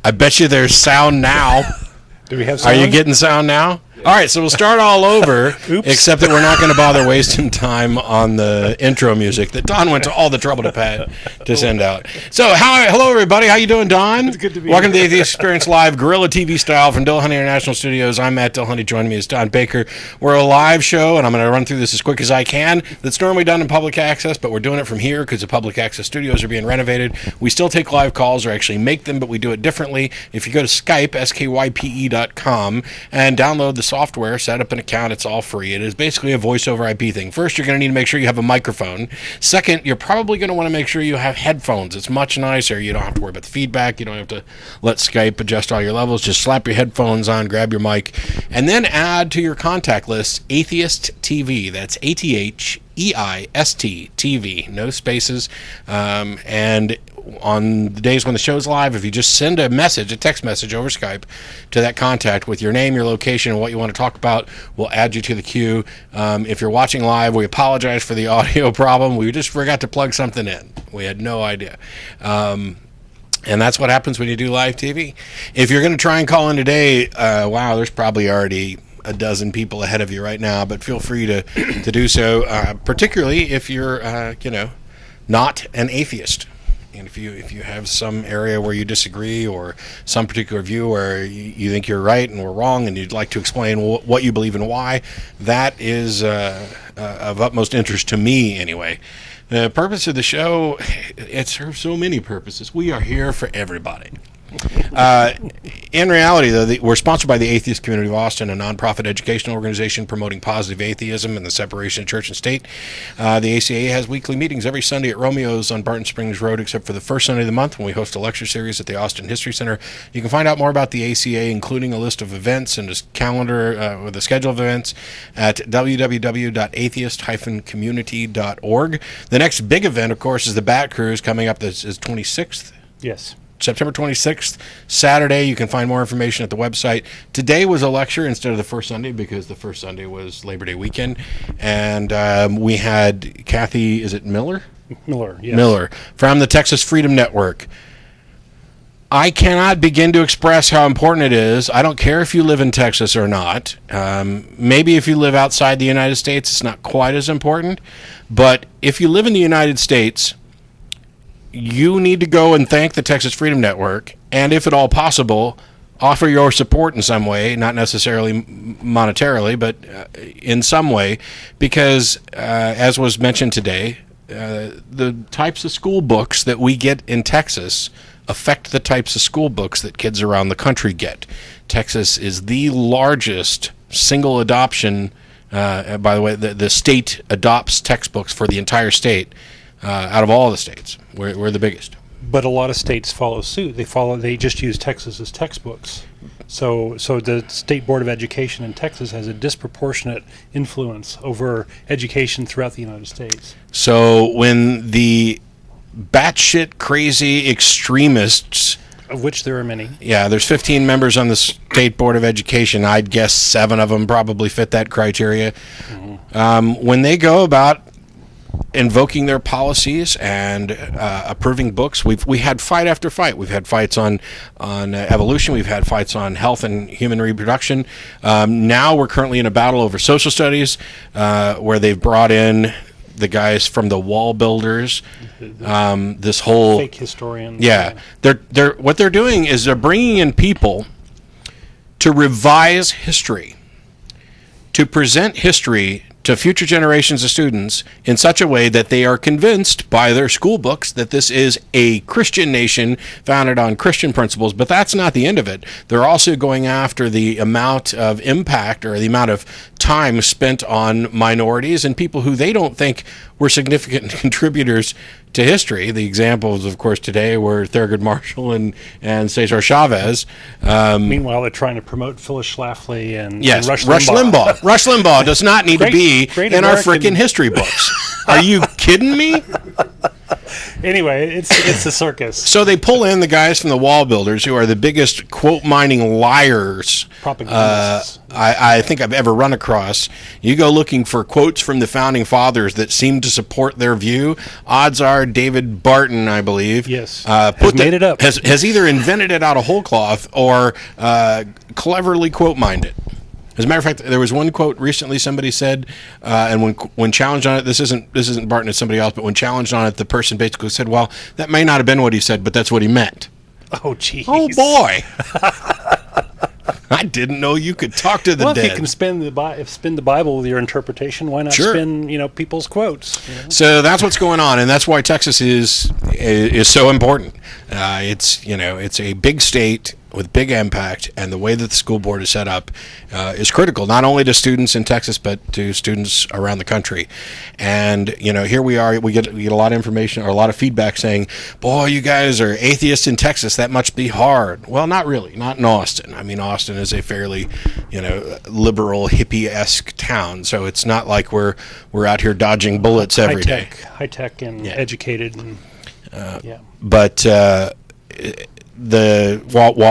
I bet you there's sound now. Do we have sound? Are you getting sound now? All right, so we'll start all over, except that we're not going to bother wasting time on the intro music that Don went to all the trouble to send out. So, hello, everybody. How you doing, Don? It's good to be Welcome here. to the Atheist Experience Live, guerrilla TV style from Dillahunty International Studios. I'm Matt Dillahunty. Joining me is Don Baker. We're a live show, and I'm going to run through this as quick as I can. That's normally done in public access, but we're doing it from here because the public access studios are being renovated. We still take live calls or actually make them, but we do it differently. If you go to Skype, skype.com, and download the software, set up an account, it's all free. It is basically a voice over IP thing. First, you're going to need to make sure you have a microphone. Second, you're probably going to want to make sure you have headphones. It's much nicer. You don't have to worry about the feedback. You don't have to let Skype adjust all your levels. Just slap your headphones on, grab your mic, and then add to your contact list Atheist TV. That's ATHEIST TV. No spaces. And on the days when the show's live, if you just send a text message over Skype to that contact with your name, your location, and what you want to talk about, we'll add you to the queue. If you're watching live, we apologize for the audio problem. We just forgot to plug something in. We had no idea. And that's what happens when you do live TV. If you're going to try and call in today, wow, there's probably already a dozen people ahead of you right now, but feel free to do so, particularly if you're, not an atheist. And if you have some area where you disagree or some particular view where you think you're right and we're wrong and you'd like to explain what you believe and why, that is of utmost interest to me anyway. The purpose of the show, it serves so many purposes. We are here for everybody. In reality, though, we're sponsored by the Atheist Community of Austin, a nonprofit educational organization promoting positive atheism and the separation of church and state. The ACA has weekly meetings every Sunday at Romeo's on Barton Springs Road, except for the first Sunday of the month when we host a lecture series at the Austin History Center. You can find out more about the ACA, including a list of events and a calendar with a schedule of events, at www.atheist-community.org. The next big event, of course, is the Bat Cruise coming up. This is 26th. Yes. September 26th, Saturday. You can find more information at the website. Today was a lecture instead of the first Sunday because the first Sunday was Labor Day weekend. And we had Kathy, is it Miller? Miller, yes. Miller, from the Texas Freedom Network. I cannot begin to express how important it is. I don't care if you live in Texas or not. Maybe if you live outside the United States, it's not quite as important. But if you live in the United States, you need to go and thank the Texas Freedom Network, and if at all possible, offer your support in some way, not necessarily monetarily, but in some way, because as was mentioned today, the types of school books that we get in Texas affect the types of school books that kids around the country get. Texas is the largest single adoption, by the way, the state adopts textbooks for the entire state. Out of all the states, we're the biggest. But a lot of states follow suit. They just use Texas as textbooks. So the State Board of Education in Texas has a disproportionate influence over education throughout the United States. So when the batshit crazy extremists, of which there are many. Yeah, there's 15 members on the State Board of Education. I'd guess 7 of them probably fit that criteria. Mm-hmm. When they go about invoking their policies and approving books, we had fight after fight. We've had fights on evolution. We've had fights on health and human reproduction. Now we're currently in a battle over social studies, where they've brought in the guys from the Wall Builders. This whole fake historians. Yeah, they're what they're doing is they're bringing in people to revise history, to present history to future generations of students in such a way that they are convinced by their school books that this is a Christian nation founded on Christian principles. But that's not the end of it. They're also going after the amount of impact or the amount of time spent on minorities and people who they don't think were significant contributors to history. The examples, of course, today were Thurgood Marshall and Cesar Chavez. Meanwhile, they're trying to promote Phyllis Schlafly and Rush Limbaugh. Rush Limbaugh does not need to be in our freaking history books. Are you kidding me? Anyway, it's a circus. So they pull in the guys from the Wall Builders, who are the biggest quote mining liars I think I've ever run across. You go looking for quotes from the founding fathers that seem to support their view. Odds are David Barton, I believe, yes, has made it up. Has either invented it out of whole cloth or cleverly quote mined it. As a matter of fact, there was one quote recently somebody said, and when challenged on it, this isn't Barton, it's somebody else, but when challenged on it, the person basically said, well, that may not have been what he said, but that's what he meant. Oh, jeez. Oh, boy. I didn't know you could talk to the dead. Well, if you can spin the Bible with your interpretion, why not spin people's quotes? You know? So that's what's going on, and that's why Texas is so important. It's a big state with big impact, and the way that the school board is set up is critical, not only to students in Texas, but to students around the country. And, here we are, we get a lot of information or a lot of feedback saying, boy, you guys are atheists in Texas, that must be hard. Well, not really, not in Austin. I mean, Austin is a fairly, liberal, hippie-esque town, so it's not like we're out here dodging bullets every day. High tech and educated. And, But while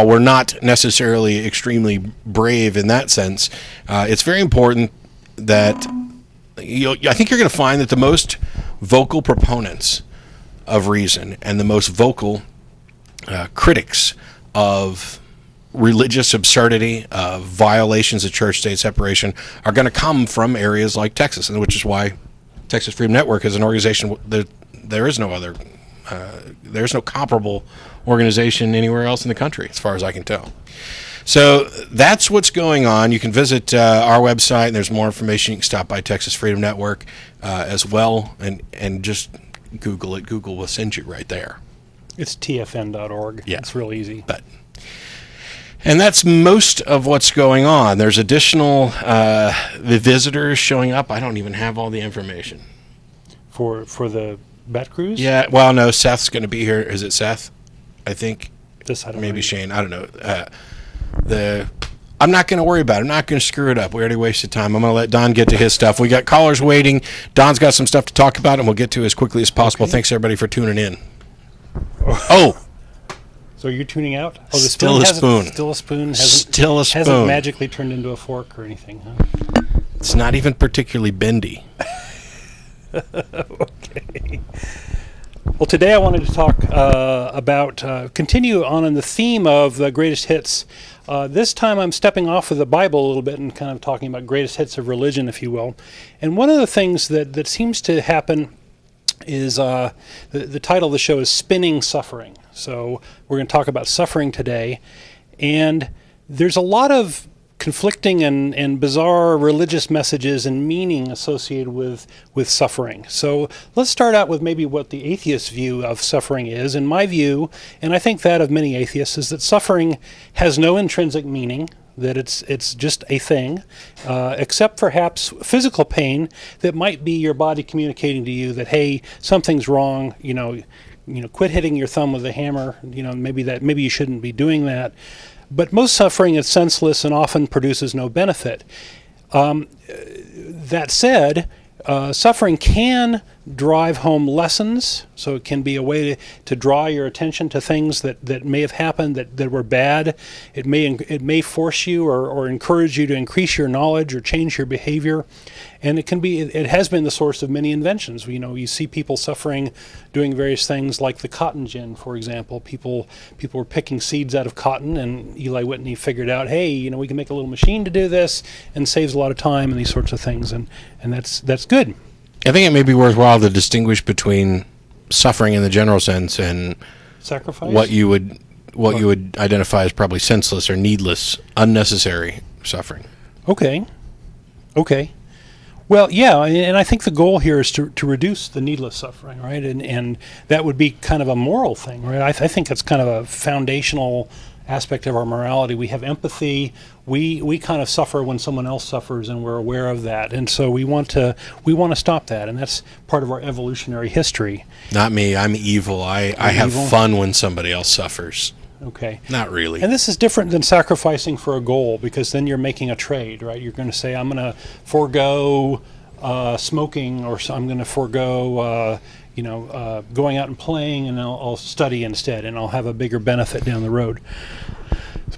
we're not necessarily extremely brave in that sense, it's very important that I think you're going to find that the most vocal proponents of reason and the most vocal critics of religious absurdity, of violations of church-state separation, are going to come from areas like Texas, and which is why Texas Freedom Network is an organization. There is no other. There's no comparable organization anywhere else in the country, as far as I can tell. So that's what's going on. You can visit our website, and there's more information. You can stop by Texas Freedom Network as well, and just Google it. Google will send you right there. It's tfn.org. Yeah. It's real easy. And that's most of what's going on. There's additional visitors showing up. I don't even have all the information. For the Bat Cruise? Yeah, well, no, Seth's going to be here. Is it Seth? I think. I don't Maybe know. Shane. I don't know. I'm not going to worry about it. I'm not going to screw it up. We already wasted time. I'm going to let Don get to his stuff. We got callers waiting. Don's got some stuff to talk about, and we'll get to as quickly as possible. Okay. Thanks, everybody, for tuning in. Oh. So you're tuning out? Oh, the Still a spoon. Still a spoon. Still a spoon. Hasn't magically turned into a fork or anything, huh? It's not even particularly bendy. Okay. Well, today I wanted to talk about, continue on in the theme of the greatest hits. This time I'm stepping off of the Bible a little bit and kind of talking about greatest hits of religion, if you will. And one of the things that seems to happen is the title of the show is Spinning Suffering. So we're going to talk about suffering today. And there's a lot of conflicting and bizarre religious messages and meaning associated with suffering. So let's start out with maybe what the atheist view of suffering is. In my view, and I think that of many atheists, is that suffering has no intrinsic meaning, that it's just a thing, except perhaps physical pain that might be your body communicating to you that, hey, something's wrong, quit hitting your thumb with a hammer, maybe you shouldn't be doing that. But most suffering is senseless and often produces no benefit. That said, suffering can drive home lessons, so it can be a way to draw your attention to things that may have happened that were bad. It may force you or encourage you to increase your knowledge or change your behavior, and it has been the source of many inventions. You see people suffering doing various things like the cotton gin, for example. People were picking seeds out of cotton, and Eli Whitney figured out, hey, we can make a little machine to do this, and saves a lot of time and these sorts of things, and that's good. I think it may be worthwhile to distinguish between suffering in the general sense and sacrifice. What you would identify as probably senseless or needless, unnecessary suffering. Okay. Well, yeah, and I think the goal here is to reduce the needless suffering, right? And that would be kind of a moral thing, right? I think that's kind of a foundational aspect of our morality. We have empathy. We kind of suffer when someone else suffers, and we're aware of that. And so we want to stop that, and that's part of our evolutionary history. Not me. I'm evil. I have fun when somebody else suffers. Okay. Not really. And this is different than sacrificing for a goal, because then you're making a trade, right? You're going to say, I'm going to forego smoking, or I'm going to forego going out and playing, and I'll study instead, and I'll have a bigger benefit down the road.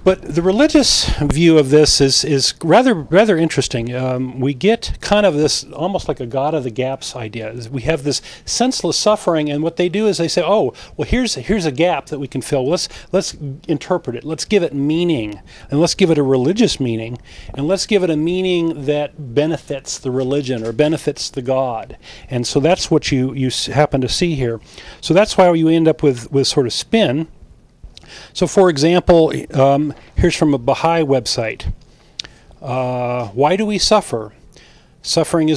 But the religious view of this is rather interesting. We get kind of this almost like a God of the gaps idea. We have this senseless suffering, and what they do is they say, "Oh, well, here's a gap that we can fill. Let's interpret it. Let's give it meaning, and let's give it a religious meaning, and let's give it a meaning that benefits the religion or benefits the God." And so that's what you happen to see here. So that's why you end up with sort of spin. So, for example, here's from a Baha'i website. Why do we suffer? Suffering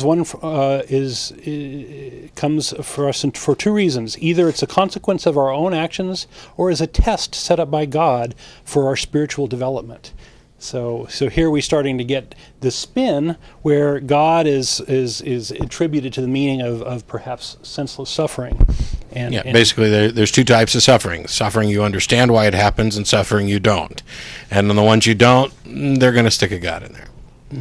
comes for us for two reasons. Either it's a consequence of our own actions, or is a test set up by God for our spiritual development. So here we're starting to get the spin where God is attributed to the meaning of perhaps senseless suffering. And basically there's two types of suffering. Suffering you understand why it happens, and suffering you don't. And on the ones you don't, they're going to stick a God in there.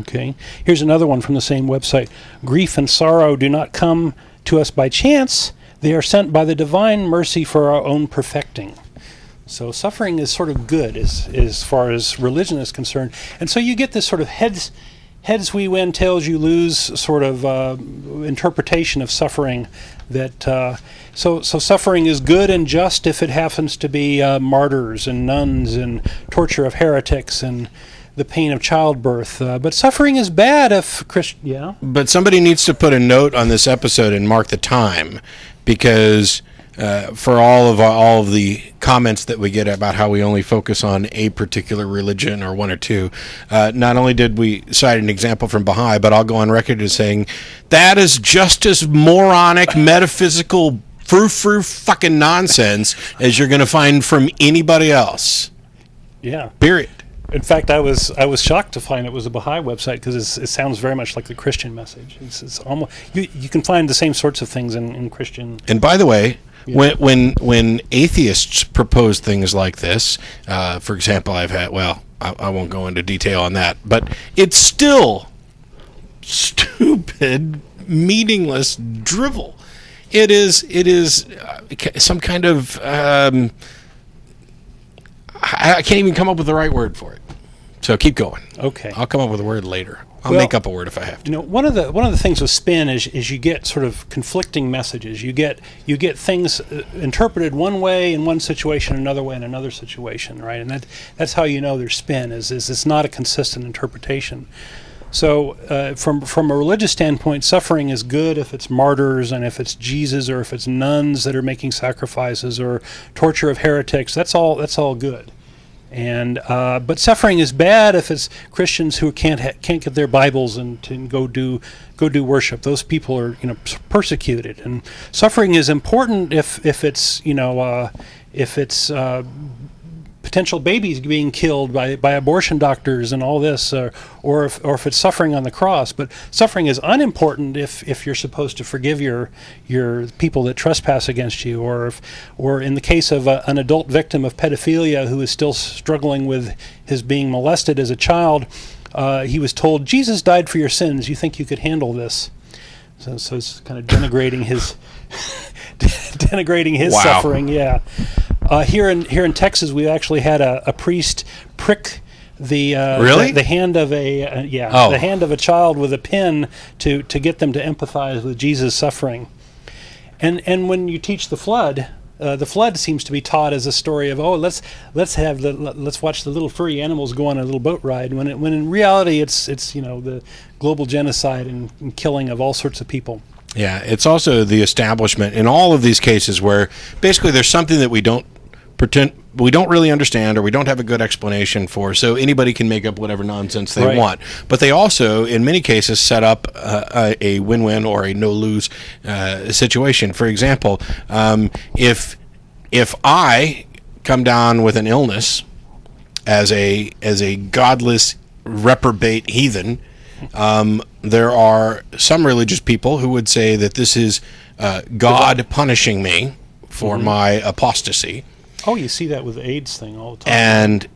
Okay. Here's another one from the same website. Grief and sorrow do not come to us by chance. They are sent by the divine mercy for our own perfecting. So suffering is sort of good as far as religion is concerned. And so you get this sort of heads we win, tails you lose sort of interpretation of suffering. That so suffering is good and just if it happens to be martyrs and nuns and torture of heretics and the pain of childbirth. But suffering is bad if yeah. But somebody needs to put a note on this episode and mark the time, because for all of the comments that we get about how we only focus on a particular religion or one or two, not only did we cite an example from Baha'i, but I'll go on record as saying that is just as moronic, metaphysical, frou-frou fucking nonsense as you're going to find from anybody else. Yeah. Period. In fact, I was shocked to find it was a Baha'i website, because it sounds very much like the Christian message. It's almost you can find the same sorts of things in Christian. And by the way, yeah. When atheists propose things like this, for example, I won't go into detail on that, but it's still stupid, meaningless drivel. It is some kind of I can't even come up with the right word for it. So keep going. Okay. I'll come up with a word later. I'll make up a word if I have to. One of the things with spin is you get sort of conflicting messages. You get things interpreted one way in one situation, another way in another situation, right? And that's how you know there's spin. Is it's not a consistent interpretation. So from a religious standpoint, suffering is good if it's martyrs and if it's Jesus or if it's nuns that are making sacrifices or torture of heretics. That's all good. And but suffering is bad if it's Christians who can't get their Bibles and to go do worship. Those people are persecuted. And suffering is important if it's potential babies being killed by abortion doctors and all this, or if it's suffering on the cross. But suffering is unimportant if you're supposed to forgive your people that trespass against you, or in the case of an adult victim of pedophilia who is still struggling with his being molested as a child. He was told, Jesus died for your sins. You think you could handle this? So it's kind of denigrating his Wow. suffering. Yeah. Here in Texas, we actually had a priest prick the hand of the hand of a child with a pin to get them to empathize with Jesus' suffering. And when you teach the flood seems to be taught as a story of let's watch the little furry animals go on a little boat ride, when in reality it's the global genocide and killing of all sorts of people. Yeah, it's also the establishment in all of these cases where basically there's something that we don't really understand or we don't have a good explanation for, so anybody can make up whatever nonsense they want. But they also, in many cases, set up a win-win or a no-lose situation. For example, if I come down with an illness as a godless, reprobate heathen, there are some religious people who would say that this is God punishing me for my apostasy. Oh, you see that with the AIDS thing all the time. And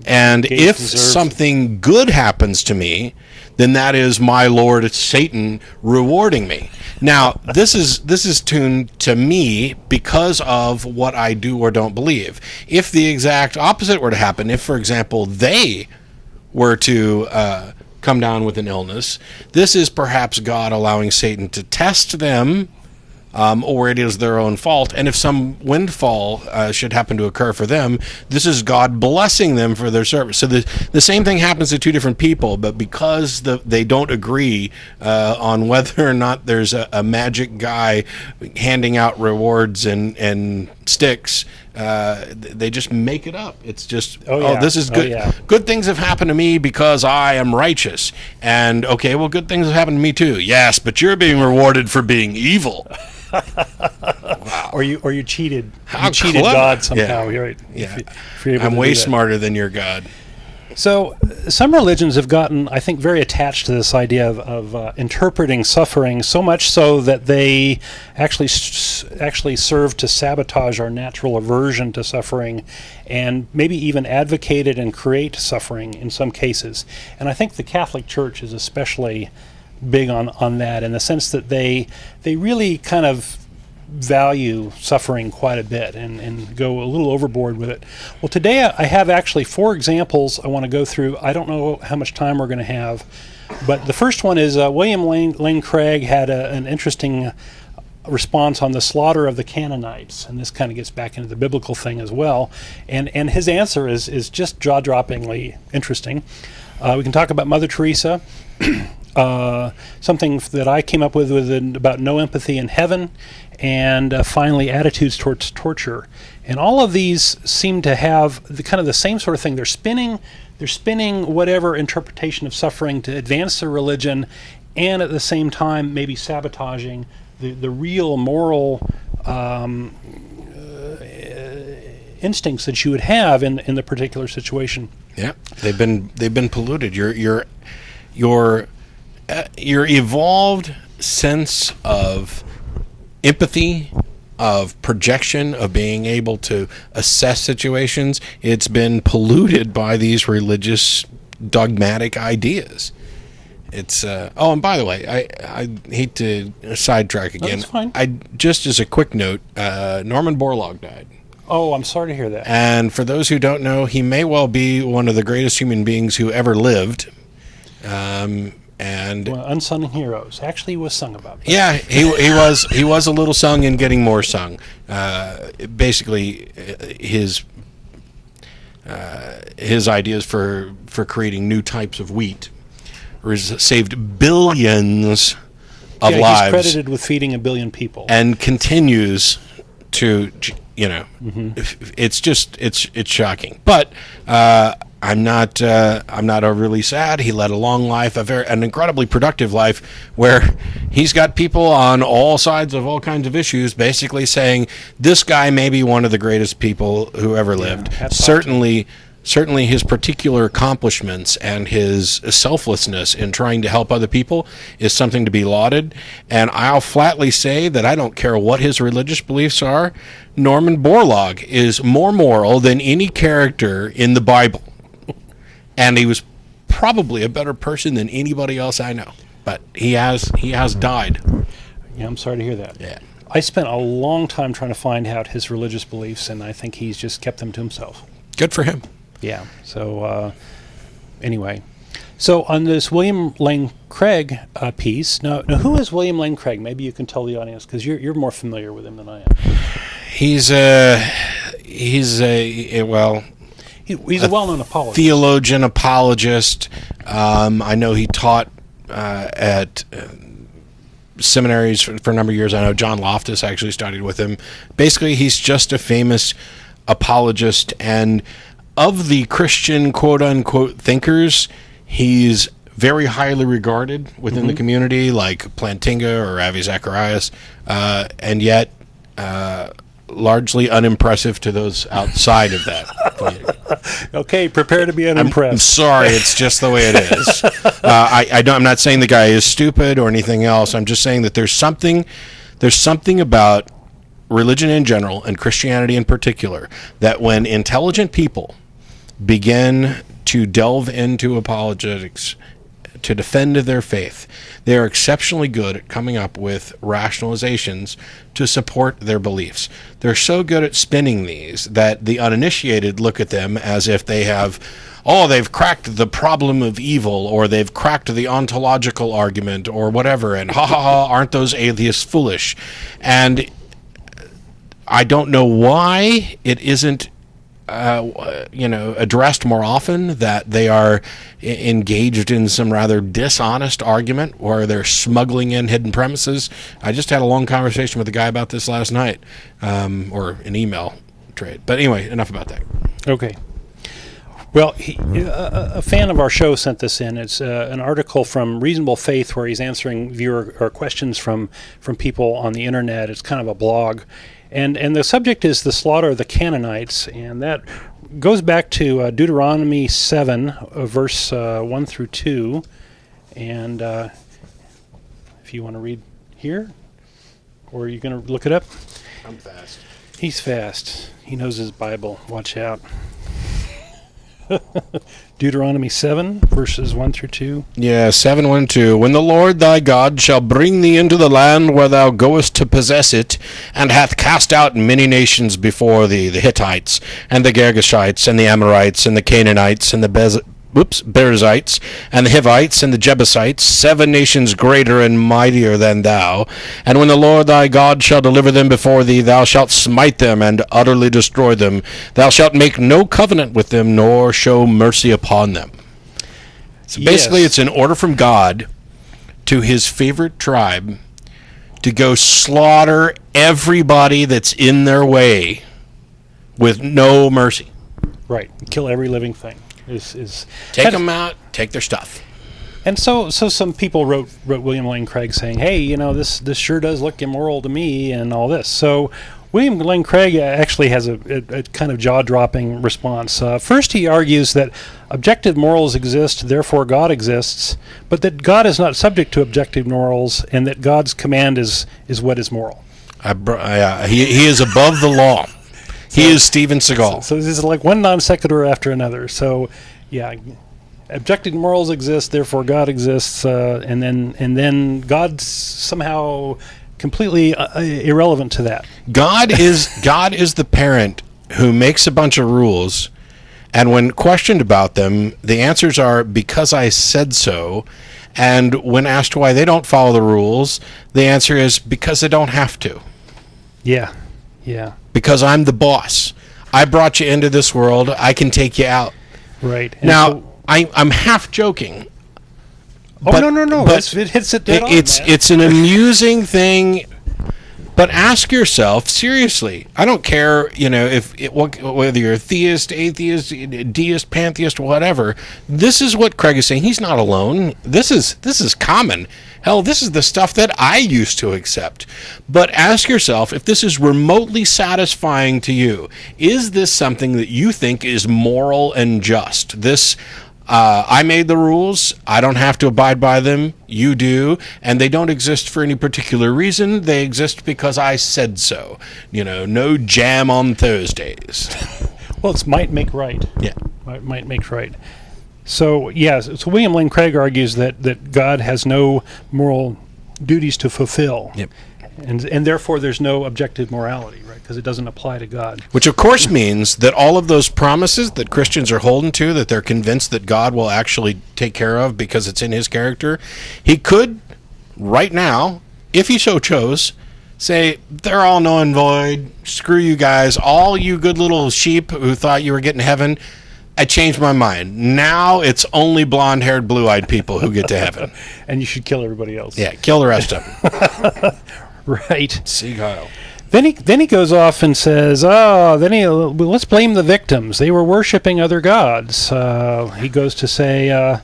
And Gates if deserves- something good happens to me, then that is my Lord Satan rewarding me. Now, this is tuned to me because of what I do or don't believe. If the exact opposite were to happen, if, for example, they were to come down with an illness, this is perhaps God allowing Satan to test them, or it is their own fault. And if some windfall should happen to occur for them, this is God blessing them for their service. So the same thing happens to two different people, but because they don't agree on whether or not there's a magic guy handing out rewards and sticks, they just make it up. It's just, this is good. Good things have happened to me because I am righteous. And, okay, well, good things have happened to me too. Yes, but you're being rewarded for being evil. Wow. Or you cheated. How you cheated clever. God somehow. Yeah. You're right. Yeah. If you're able I'm to way do that. smarter than your God. So some religions have gotten, I think, very attached to this idea of interpreting suffering, so much so that they actually serve to sabotage our natural aversion to suffering, and maybe even advocate it and create suffering in some cases. And I think the Catholic Church is especially big on that, in the sense that they really kind of value suffering quite a bit and go a little overboard with it. Well, today I have actually 4 examples I want to go through. I don't know how much time we're going to have, but the first one is William Lane Craig had an interesting response on the slaughter of the Canaanites, and this kind of gets back into the biblical thing as well, and his answer is just jaw-droppingly interesting. We can talk about Mother Teresa. Something that I came up with about no empathy in heaven, and finally attitudes towards torture. And all of these seem to have the same sort of thing. They're spinning whatever interpretation of suffering to advance their religion, and at the same time maybe sabotaging the real moral instincts that you would have in the particular situation. Yeah, they've been polluted. Your evolved sense of empathy, of projection, of being able to assess situations, it's been polluted by these religious dogmatic ideas. It's and by the way, I hate to sidetrack again. That's fine. Just as a quick note, Norman Borlaug died. Oh, I'm sorry to hear that. And for those who don't know, he may well be one of the greatest human beings who ever lived. And unsung heroes. Actually, he was sung about. That. Yeah, he was a little sung and getting more sung. Basically, his ideas for creating new types of wheat saved billions of lives. He's credited with feeding 1 billion people, and continues to, it's shocking. But I'm not overly sad. He led a long life, an incredibly productive life, where he's got people on all sides of all kinds of issues basically saying this guy may be one of the greatest people who ever lived. Certainly his particular accomplishments and his selflessness in trying to help other people is something to be lauded. And I'll flatly say that I don't care what his religious beliefs are, Norman Borlaug is more moral than any character in the Bible. And he was probably a better person than anybody else I know. But he has died. Yeah, I'm sorry to hear that. Yeah. I spent a long time trying to find out his religious beliefs, and I think he's just kept them to himself. Good for him. Yeah. So anyway, so on this William Lane Craig piece, now who is William Lane Craig? Maybe you can tell the audience, because you're more familiar with him than I am. He's a well-known apologist. Theologian, apologist. I know he taught at seminaries for a number of years. I know John Loftus actually studied with him. Basically, he's just a famous apologist, and of the Christian quote-unquote thinkers, he's very highly regarded within the community, like Plantinga or Ravi Zacharias, and yet largely unimpressive to those outside of that community. Okay, prepare to be unimpressed. I'm sorry, it's just the way it is. I'm not saying the guy is stupid or anything else. I'm just saying that there's something about religion in general and Christianity in particular that when intelligent people begin to delve into apologetics to defend their faith, they are exceptionally good at coming up with rationalizations to support their beliefs. They're so good at spinning these that the uninitiated look at them as if they have, they've cracked the problem of evil, or they've cracked the ontological argument, or whatever, and aren't those atheists foolish? And I don't know why it isn't addressed more often, that they are engaged in some rather dishonest argument where they're smuggling in hidden premises. I just had a long conversation with a guy about this last night, or an email trade. But anyway, enough about that. Okay. Well, a fan of our show sent this in. It's an article from Reasonable Faith where he's answering viewer or questions from people on the internet. It's kind of a blog. And the subject is the slaughter of the Canaanites, and that goes back to Deuteronomy 7, verse 1 through 2. And if you want to read here, or are you going to look it up? I'm fast. He's fast. He knows his Bible. Watch out. Deuteronomy 7, verses 1 through 2. Yeah, 7, 1, 2. When the Lord thy God shall bring thee into the land where thou goest to possess it, and hath cast out many nations before thee, the Hittites, and the Girgashites, and the Amorites, and the Canaanites, and the Perizzites, and the Hivites, and the Jebusites, 7 nations greater and mightier than thou. And when the Lord thy God shall deliver them before thee, thou shalt smite them and utterly destroy them. Thou shalt make no covenant with them, nor show mercy upon them. So basically, It's an order from God to his favorite tribe to go slaughter everybody that's in their way with no mercy. Right. Kill every living thing. Take them out, take their stuff. And so some people wrote William Lane Craig saying, hey, this sure does look immoral to me and all this. So William Lane Craig actually has a kind of jaw-dropping response. First, he argues that objective morals exist, therefore God exists, but that God is not subject to objective morals, and that God's command is what is moral. He is above the law. He is Steven Seagal. So this is like one non sequitur after another. So, yeah, objective morals exist, therefore God exists, and then God's somehow completely irrelevant to that. God is the parent who makes a bunch of rules, and when questioned about them, the answers are because I said so. And when asked why they don't follow the rules, the answer is because they don't have to. Yeah. Because I'm the boss. I brought you into this world. I can take you out. Right. And now, I'm half joking. Oh, no. But it hits it dead on, man. It's an amusing thing, but ask yourself, seriously, I don't care, whether you're a theist, atheist, deist, pantheist, whatever, this is what Craig is saying. He's not alone. This is common. Hell, this is the stuff that I used to accept. But ask yourself if this is remotely satisfying to you. Is this something that you think is moral and just? This, I made the rules. I don't have to abide by them. You do. And they don't exist for any particular reason. They exist because I said so. No jam on Thursdays. Well, it's might make right. Yeah. Might make right. So, so William Lane Craig argues that God has no moral duties to fulfill. Yep. And therefore there's no objective morality, right? Because it doesn't apply to God. Which, of course, means that all of those promises that Christians are holding to, that they're convinced that God will actually take care of because it's in his character, he could, right now, if he so chose, say, they're all null and void, screw you guys, all you good little sheep who thought you were getting to heaven, I changed my mind. Now it's only blonde-haired, blue-eyed people who get to heaven. And you should kill everybody else. Yeah, kill the rest of them. Right. See Kyle. Then he goes off and says, let's blame the victims. They were worshiping other gods. He goes to say,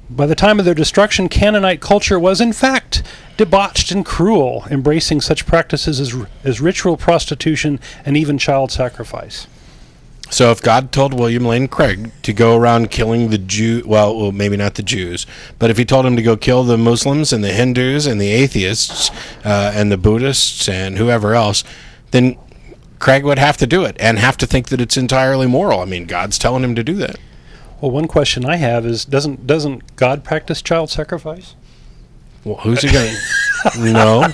by the time of their destruction, Canaanite culture was in fact debauched and cruel, embracing such practices as ritual prostitution and even child sacrifice. So if God told William Lane Craig to go around killing the Jew, well, maybe not the Jews, but if he told him to go kill the Muslims and the Hindus and the atheists and the Buddhists and whoever else, then Craig would have to do it and have to think that it's entirely moral. I mean, God's telling him to do that. Well, one question I have is, doesn't God practice child sacrifice? Well, who's he going to... No.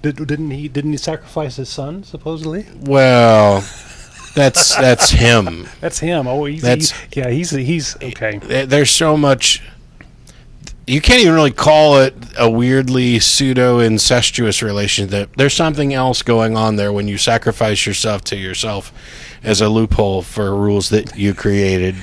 Didn't he sacrifice his son, supposedly? Well, that's him. That's him. Oh, he's okay. There's so much... You can't even really call it a weirdly pseudo-incestuous relationship. There's something else going on there when you sacrifice yourself to yourself as a loophole for rules that you created.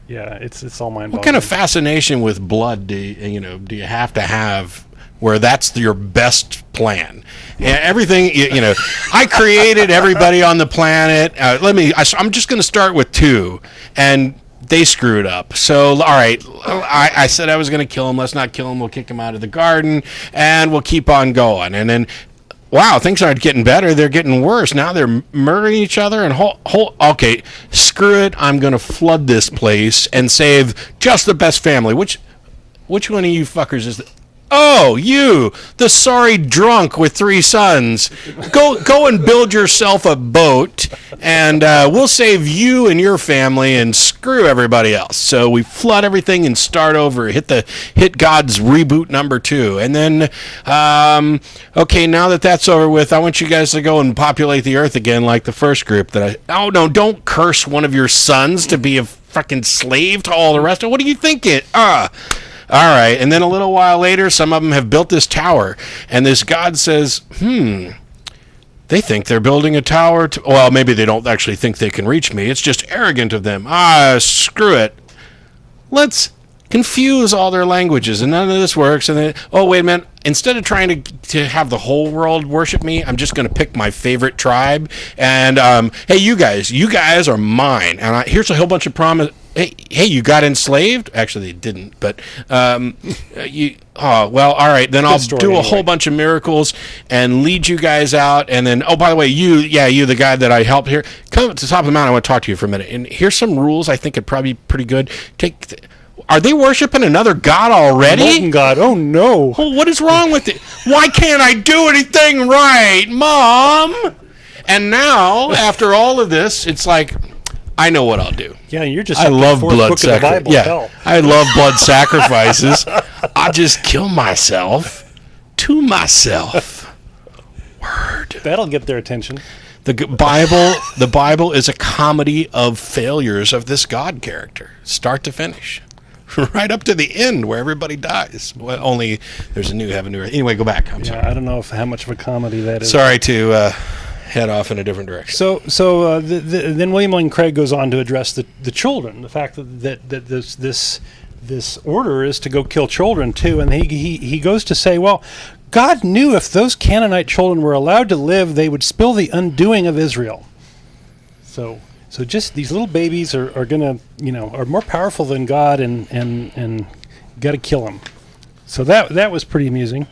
Yeah, it's all mind-boggling. What kind of fascination with blood do you have to have where that's your best plan? And everything, I created everybody on the planet. I'm just going to start with 2, and they screwed up. So, all right, I said I was going to kill him. Let's not kill him. We'll kick him out of the garden, and we'll keep on going. And then, wow, things aren't getting better. They're getting worse. Now they're murdering each other. And okay, screw it. I'm going to flood this place and save just the best family. Which one of you fuckers is Oh, you, the sorry drunk with 3 sons. Go and build yourself a boat, and we'll save you and your family and screw everybody else. So we flood everything and start over, hit God's reboot number 2. And then, okay, now that that's over with, I want you guys to go and populate the earth again like the first group. Oh, no, don't curse one of your sons to be a fucking slave to all the rest of it. What do you think all right, and then a little while later, some of them have built this tower, and this God says, they think they're building a tower. Well, maybe they don't actually think they can reach me. It's just arrogant of them. Screw it. Let's confuse all their languages, and none of this works. And then, oh, wait a minute. Instead of trying to have the whole world worship me, I'm just going to pick my favorite tribe. And, hey, you guys are mine. And here's a whole bunch of promise. Hey, you got enslaved? Actually, they didn't, but all right, then I'll do a whole bunch of miracles and lead you guys out, and then, oh, by the way, you, the guy that I helped here, come up to the top of the mountain, I want to talk to you for a minute, and here's some rules I think would probably be pretty good. Are they worshiping another god already? Molten god, oh no. Oh, what is wrong with it? Why can't I do anything right, Mom? And now, after all of this, it's like, I know what I'll do. Yeah, you're just. I love blood sacrifices. Yeah, I love blood sacrifices. I'll just kill myself to myself. Word. That'll get their attention. The Bible is a comedy of failures of this God character, start to finish, right up to the end where everybody dies. Well, only there's a new heaven, new earth. Anyway, go back. I'm sorry. I don't know how much of a comedy that is. Sorry to. Head off in a different direction. So then William Lane Craig goes on to address the children, the fact that this order is to go kill children too, and he goes to say, well, God knew if those Canaanite children were allowed to live, they would spill the undoing of Israel. So just these little babies are gonna are more powerful than God, and got to kill them. So that was pretty amusing.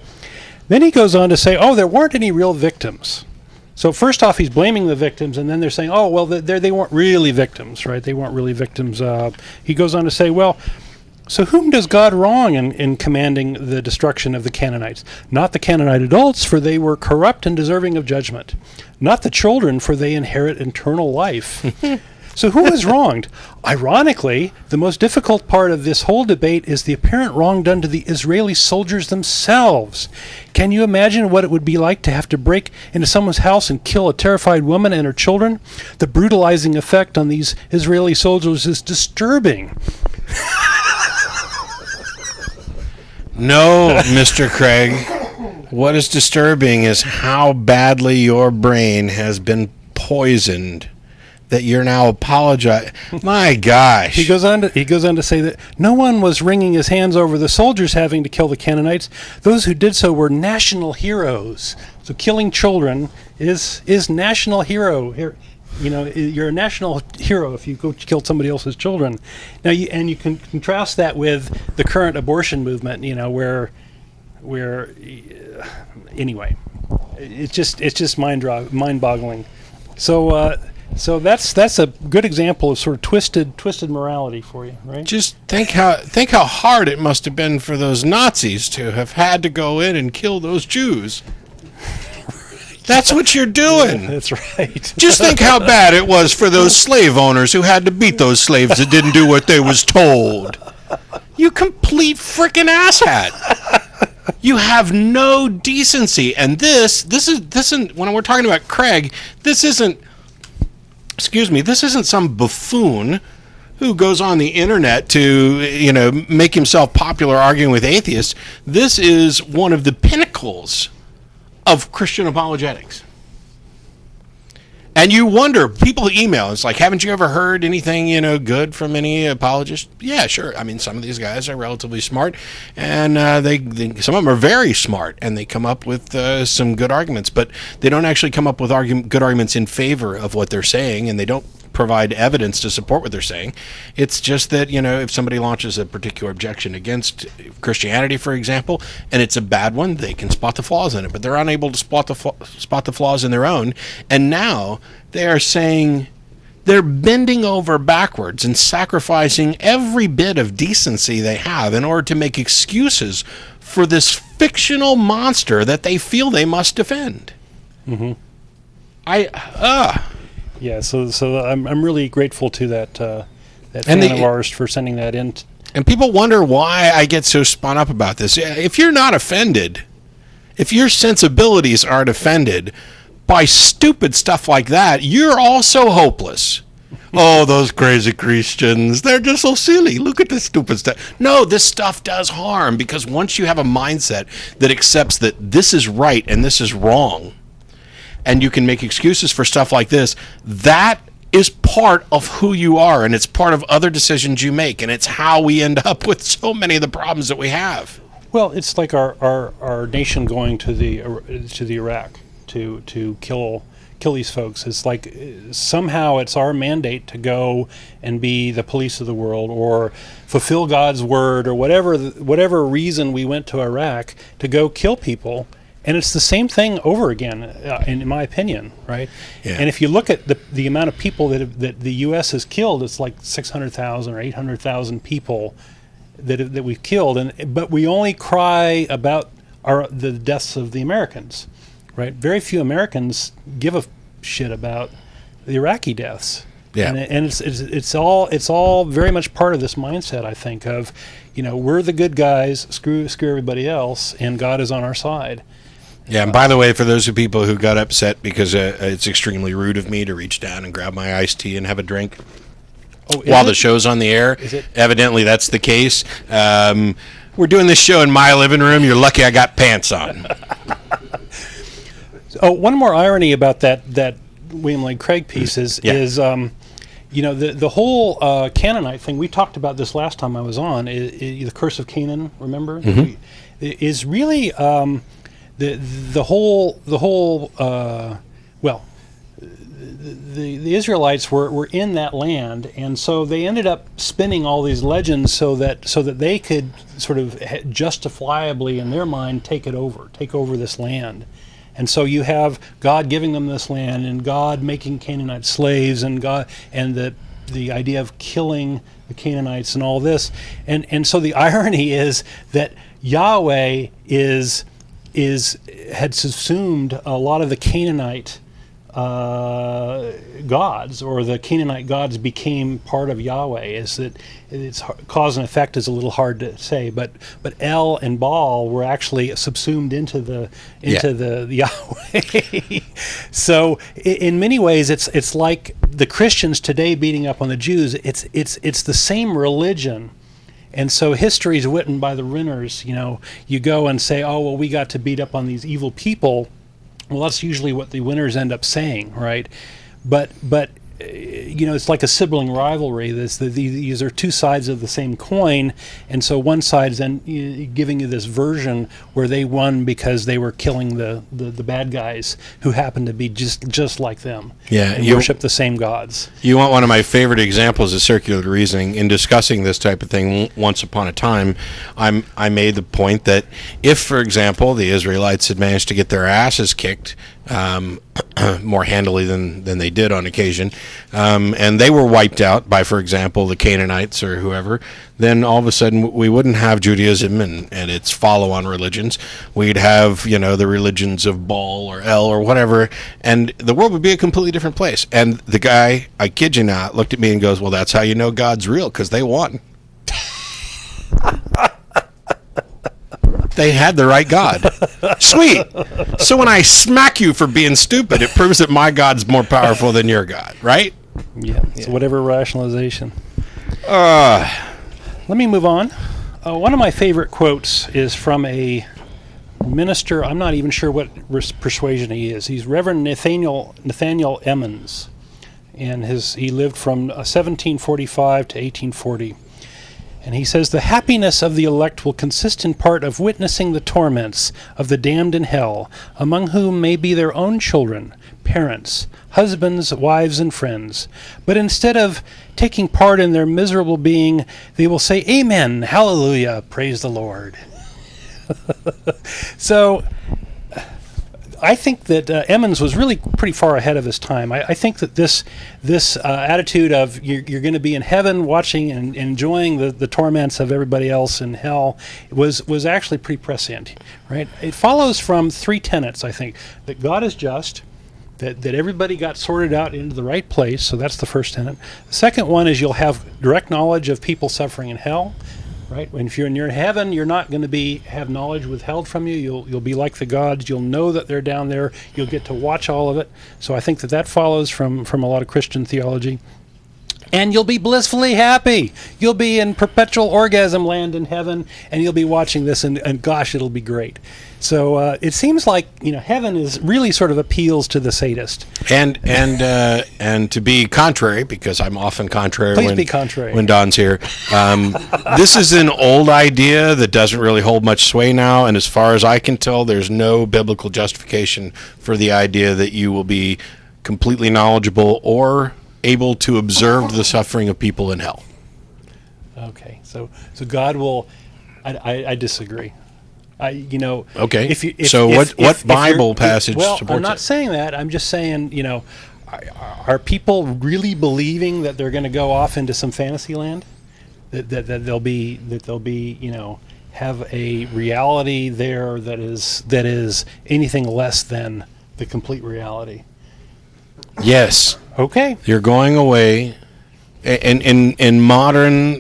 Then he goes on to say, oh, there weren't any real victims. So first off, he's blaming the victims, and then they're saying, oh, well, they weren't really victims, right? They weren't really victims. He goes on to say, well, so whom does God wrong in commanding the destruction of the Canaanites? Not the Canaanite adults, for they were corrupt and deserving of judgment. Not the children, for they inherit eternal life. So who is wronged? Ironically, the most difficult part of this whole debate is the apparent wrong done to the Israeli soldiers themselves. Can you imagine what it would be like to have to break into someone's house and kill a terrified woman and her children? The brutalizing effect on these Israeli soldiers is disturbing. No, Mr. Craig. What is disturbing is how badly your brain has been poisoned that you're now apologizing. My gosh. He goes on to say that no one was wringing his hands over the soldiers having to kill the Canaanites. Those who did so were national heroes. So killing children is national hero. You're a national hero if you go kill somebody else's children. Now you can contrast that with the current abortion movement, where anyway, it's just mind-boggling. So that's a good example of sort of twisted morality for you, right? Just think how hard it must have been for those Nazis to have had to go in and kill those Jews. That's what you're doing. That's right. Just think how bad it was for those slave owners who had to beat those slaves that didn't do what they was told. You complete frickin' asshat. You have no decency. And this isn't, when we're talking about Craig, this isn't some buffoon who goes on the internet to, make himself popular arguing with atheists. This is one of the pinnacles of Christian apologetics. And you wonder, people email, it's like, haven't you ever heard anything, good from any apologists? Yeah, sure. I mean, some of these guys are relatively smart, and some of them are very smart, and they come up with some good arguments, but they don't actually come up with good arguments in favor of what they're saying, and they don't provide evidence to support what they're saying. It's just that, if somebody launches a particular objection against Christianity, for example, and it's a bad one, they can spot the flaws in it, but they're unable to spot the flaws in their own. And now they are saying they're bending over backwards and sacrificing every bit of decency they have in order to make excuses for this fictional monster that they feel they must defend. Mm-hmm. Yeah, so I'm really grateful to that fan of ours for sending that in. And people wonder why I get so spun up about this. If you're not offended, if your sensibilities aren't offended by stupid stuff like that, you're also hopeless. Oh, those crazy Christians, they're just so silly. Look at this stupid stuff. No, this stuff does harm, because once you have a mindset that accepts that this is right and this is wrong, and you can make excuses for stuff like this, that is part of who you are, and it's part of other decisions you make, and it's how we end up with so many of the problems that we have. Well, it's like our nation going to the Iraq to kill these folks. It's like somehow it's our mandate to go and be the police of the world, or fulfill God's word, or whatever reason we went to Iraq to go kill people. And it's the same thing over again, in my opinion, right? Yeah. And if you look at the amount of people that the U.S. has killed, it's like 600,000 or 800,000 people that we've killed, but we only cry about the deaths of the Americans, right? Very few Americans give a shit about the Iraqi deaths. Yeah. And it's all very much part of this mindset, I think, of, we're the good guys, screw everybody else, and God is on our side. Yeah, and by the way, for those people who got upset because it's extremely rude of me to reach down and grab my iced tea and have a drink while the show's on the air, evidently that's the case. We're doing this show in my living room. You're lucky I got pants on. Oh, one more irony about that William Lane Craig piece is the whole Canaanite thing. We talked about this last time I was on. The Curse of Canaan, remember? Mm-hmm. Is really the whole the Israelites were in that land, and so they ended up spinning all these legends so that they could sort of justifiably in their mind take over this land. And so you have God giving them this land, and God making Canaanite slaves, and God and the idea of killing the Canaanites and all this. And so the irony is that Yahweh had subsumed a lot of the Canaanite gods, or the Canaanite gods became part of Yahweh. Is that it's cause and effect is a little hard to say, but El and Baal were actually subsumed into the Yahweh. So in many ways, it's like the Christians today beating up on the Jews. It's the same religion. And so history is written by the winners. You go and say, oh, well, we got to beat up on these evil people. Well, that's usually what the winners end up saying, right? But it's like a sibling rivalry. These are two sides of the same coin, and so one side's then giving you this version where they won because they were killing the bad guys who happened to be just like them. Yeah, and worship the same gods. You want one of my favorite examples of circular reasoning in discussing this type of thing. Once upon a time, I made the point that if, for example, the Israelites had managed to get their asses kicked more handily than they did on occasion, and they were wiped out by, for example, the Canaanites or whoever, then all of a sudden we wouldn't have Judaism and its follow-on religions. We'd have, the religions of Baal or El or whatever, and the world would be a completely different place. And the guy, I kid you not, looked at me and goes, well, that's how you know God's real, because they won. They had the right God. Sweet. So when I smack you for being stupid, it proves that my God's more powerful than your God, right? Yeah. So whatever rationalization. Let me move on. One of my favorite quotes is from a minister. I'm not even sure what persuasion he is. He's Reverend Nathaniel Emmons, and he lived from 1745 to 1840. And he says, the happiness of the elect will consist in part of witnessing the torments of the damned in hell, among whom may be their own children, parents, husbands, wives, and friends. But instead of taking part in their miserable being, they will say, Amen, hallelujah, praise the Lord. So I think that Emmons was really pretty far ahead of his time. I think that this attitude of you're going to be in heaven watching and enjoying the torments of everybody else in hell was actually pretty prescient, right? It follows from three tenets, I think, that God is just, that everybody got sorted out into the right place, so that's the first tenet. The second one is you'll have direct knowledge of people suffering in hell. Right, when if you're in heaven, you're not going to have knowledge withheld from you. You'll be like the gods. You'll know that they're down there. You'll get to watch all of it. So I think that follows from a lot of Christian theology. And you'll be blissfully happy. You'll be in perpetual orgasm land in heaven, and you'll be watching this, and gosh, it'll be great. So it seems like heaven is really sort of appeals to the sadist. And to be contrary, because I'm often contrary. Please be contrary when Don's here. This is an old idea that doesn't really hold much sway now, and as far as I can tell, there's no biblical justification for the idea that you will be completely knowledgeable or able to observe the suffering of people in hell. Okay, so God will. I disagree. Okay. What Bible passage supports I'm not it? saying that. I'm just saying, are people really believing that they're going to go off into some fantasy land? That they'll be have a reality there that is anything less than the complete reality? Yes. Okay. You're going away, in most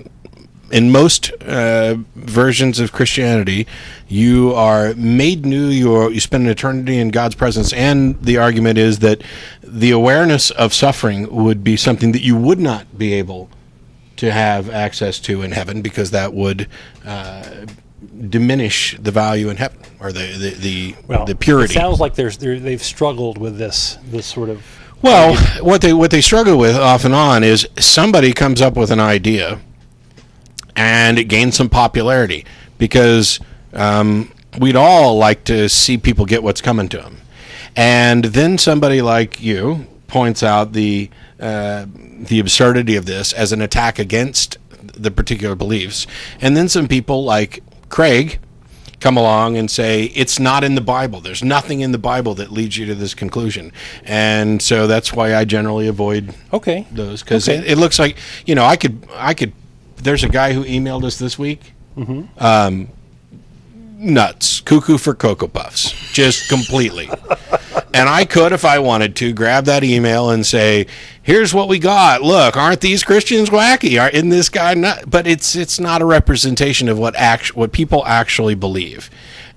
versions of Christianity, you are made new. You spend an eternity in God's presence, and the argument is that the awareness of suffering would be something that you would not be able to have access to in heaven, because that would diminish the value in heaven, or the purity. It sounds like they've struggled with this sort of. Well, what they struggle with off and on is somebody comes up with an idea, and it gains some popularity, because we'd all like to see people get what's coming to them. And then somebody like you points out the absurdity of this as an attack against the particular beliefs. And then some people like Craig come along and say, it's not in the Bible. There's nothing in the Bible that leads you to this conclusion. And so that's why I generally avoid those, because it looks like, I could, there's a guy who emailed us this week. Mm-hmm. Nuts, cuckoo for Cocoa Puffs, just completely. And I could, if I wanted to, grab that email and say, here's what we got. Look, aren't these Christians wacky? Isn't this guy nut? But it's not a representation of what people actually believe.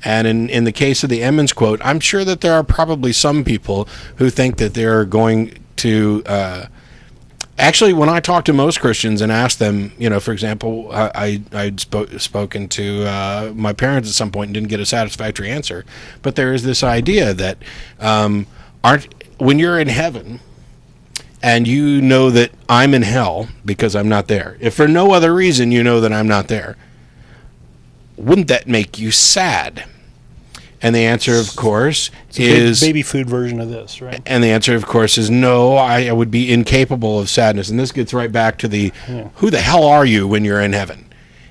And in the case of the Emmons quote, I'm sure that there are probably some people who think that they're going to... Actually, when I talk to most Christians and ask them, for example, I'd spoken to my parents at some point and didn't get a satisfactory answer. But there is this idea that when you're in heaven and you know that I'm in hell because I'm not there, if for no other reason you know that I'm not there, wouldn't that make you sad? And the answer, of course, is... baby food version of this, right? And the answer, of course, is no, I would be incapable of sadness. And this gets right back to who the hell are you when you're in heaven?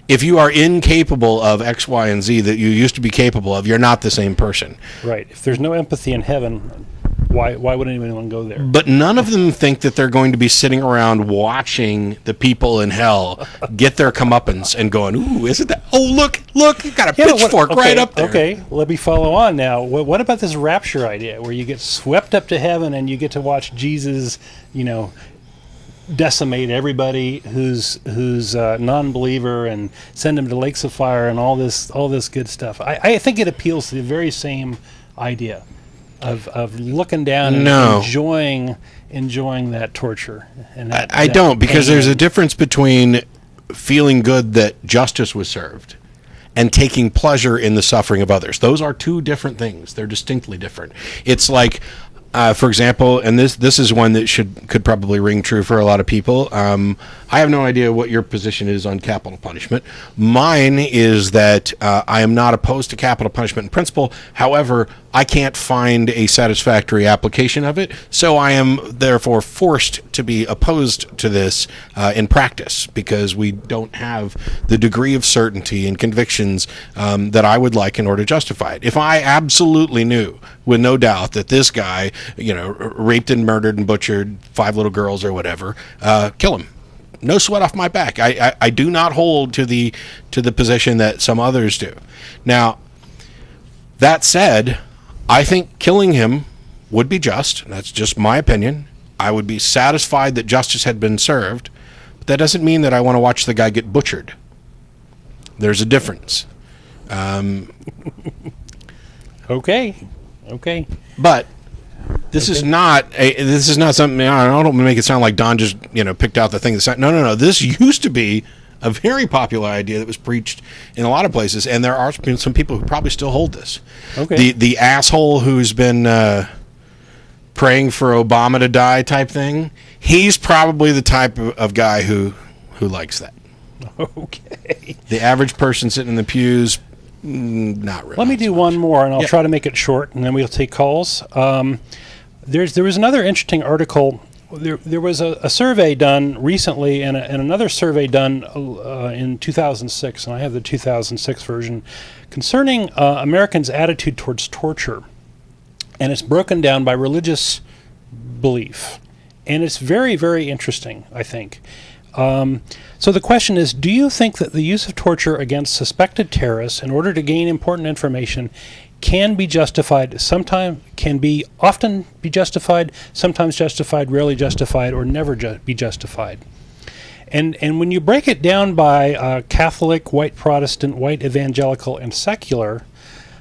If you are incapable of X, Y, and Z that you used to be capable of, you're not the same person. Right. If there's no empathy in heaven, Why would anyone go there? But none of them think that they're going to be sitting around watching the people in hell get their comeuppance and going, "Ooh, isn't that? Oh, look, you got a pitchfork right up there." Okay, let me follow on now. What about this rapture idea, where you get swept up to heaven and you get to watch Jesus, decimate everybody who's a non-believer and send them to lakes of fire and all this good stuff? I think it appeals to the very same idea of looking down and enjoying that torture. And I don't, because there's a difference between feeling good that justice was served and taking pleasure in the suffering of others. Those are two different things. They're distinctly different. It's like, for example, and this is one that could probably ring true for a lot of people. I have no idea what your position is on capital punishment. Mine is that I am not opposed to capital punishment in principle. However, I can't find a satisfactory application of it, so I am therefore forced to be opposed to this in practice, because we don't have the degree of certainty and convictions that I would like in order to justify it. If I absolutely knew, with no doubt, that this guy, raped and murdered and butchered 5 little girls or whatever, kill him. No sweat off my back. I do not hold to the position that some others do. Now, that said, I think killing him would be just. That's just my opinion. I would be satisfied that justice had been served, but that doesn't mean that I want to watch the guy get butchered. There's a difference. Okay. But this is not something. I don't want to make it sound like Don just picked out the thing that's no. This used to be a very popular idea that was preached in a lot of places, and there are some people who probably still hold this. Okay. The asshole who's been praying for Obama to die type thing, he's probably the type of guy who likes that. Okay. The average person sitting in the pews, not really. Let me do one more, and I'll try to make it short, and then we'll take calls. There was another interesting article. There was a survey done recently, and another survey done in 2006, and I have the 2006 version, concerning Americans' attitude towards torture. And it's broken down by religious belief. And it's very, very interesting, I think. So the question is, do you think that the use of torture against suspected terrorists in order to gain important information can be justified, often be justified, sometimes justified, rarely justified, or never be justified? And when you break it down by Catholic, white Protestant, white evangelical, and secular,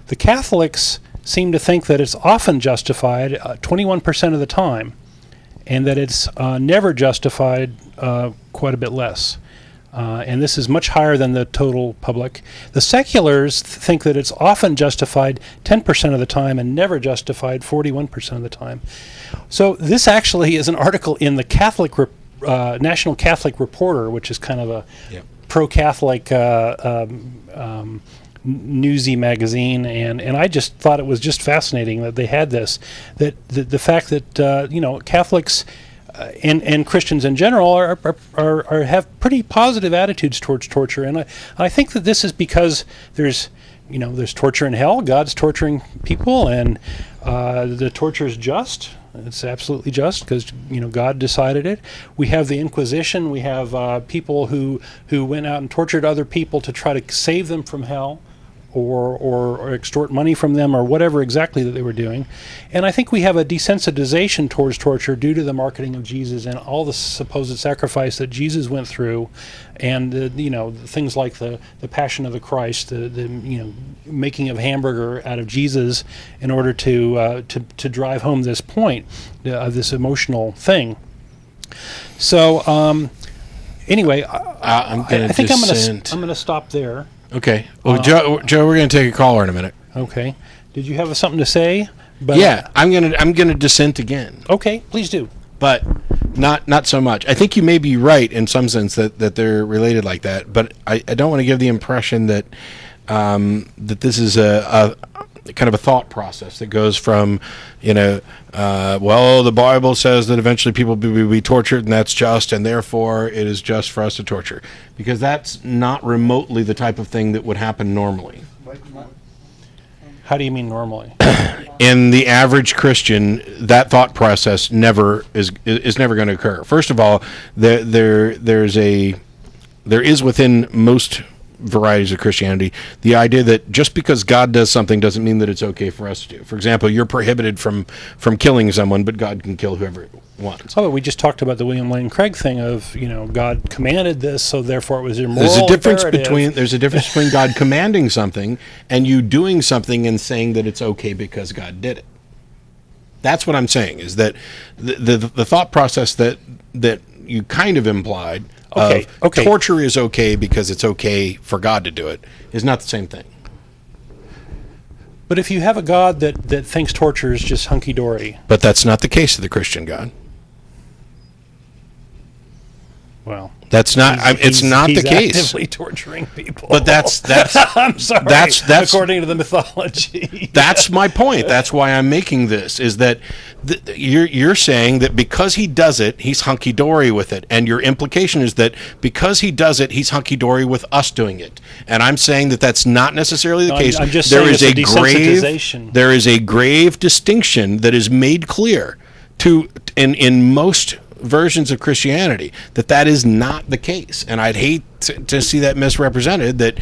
the Catholics seem to think that it's often justified 21% of the time, and that it's never justified quite a bit less. And this is much higher than the total public. The seculars think that it's often justified 10% of the time and never justified 41% of the time. So this actually is an article in the Catholic National Catholic Reporter, which is kind of a pro-Catholic newsy magazine, and I just thought it was just fascinating that they had this, that the fact that Catholics and Christians in general have pretty positive attitudes towards torture, and I think that this is because there's torture in hell. God's torturing people, and the torture is just. It's absolutely just because God decided it. We have the Inquisition. We have people who went out and tortured other people to try to save them from hell, or extort money from them, or whatever exactly that they were doing. And I think we have a desensitization towards torture due to the marketing of Jesus and all the supposed sacrifice that Jesus went through, and things like the Passion of the Christ, the making of hamburger out of Jesus in order to drive home this point of this emotional thing. So anyway, I think I'm going to stop there. Okay. Well, Joe, we're going to take a caller in a minute. Okay. Did you have something to say? But yeah, I'm gonna dissent again. Okay, please do. But not so much. I think you may be right in some sense that they're related like that. But I don't want to give the impression that that this is a kind of a thought process that goes from, well, the Bible says that eventually people will be tortured, and that's just, and therefore it is just for us to torture. Because that's not remotely the type of thing that would happen normally. How do you mean normally? In the average Christian, that thought process never is never going to occur. First of all, there is within most varieties of Christianity the idea that just because God does something doesn't mean that it's okay for us to do. For example, you're prohibited from killing someone, but God can kill whoever he wants. Oh, we just talked about the William Lane Craig thing of, God commanded this, so therefore it was immoral. There's a difference between God commanding something and you doing something and saying that it's okay because God did it. That's what I'm saying, is that the thought process that you kind of implied Okay. Torture is okay because it's okay for God to do it is not the same thing. But if you have a God that thinks torture is just hunky-dory. But that's not the case of the Christian God. Well, that's not. It's not the case. He's actively torturing people. But that's. I'm sorry. That's according to the mythology. That's my point. That's why I'm making this. Is that you're saying that because he does it, he's hunky dory with it, and your implication is that because he does it, he's hunky dory with us doing it. And I'm saying that that's not necessarily the case. I'm just saying it's a desensitization. There is a grave distinction that is made clear in most versions of Christianity that is not the case, and I'd hate to see that misrepresented, that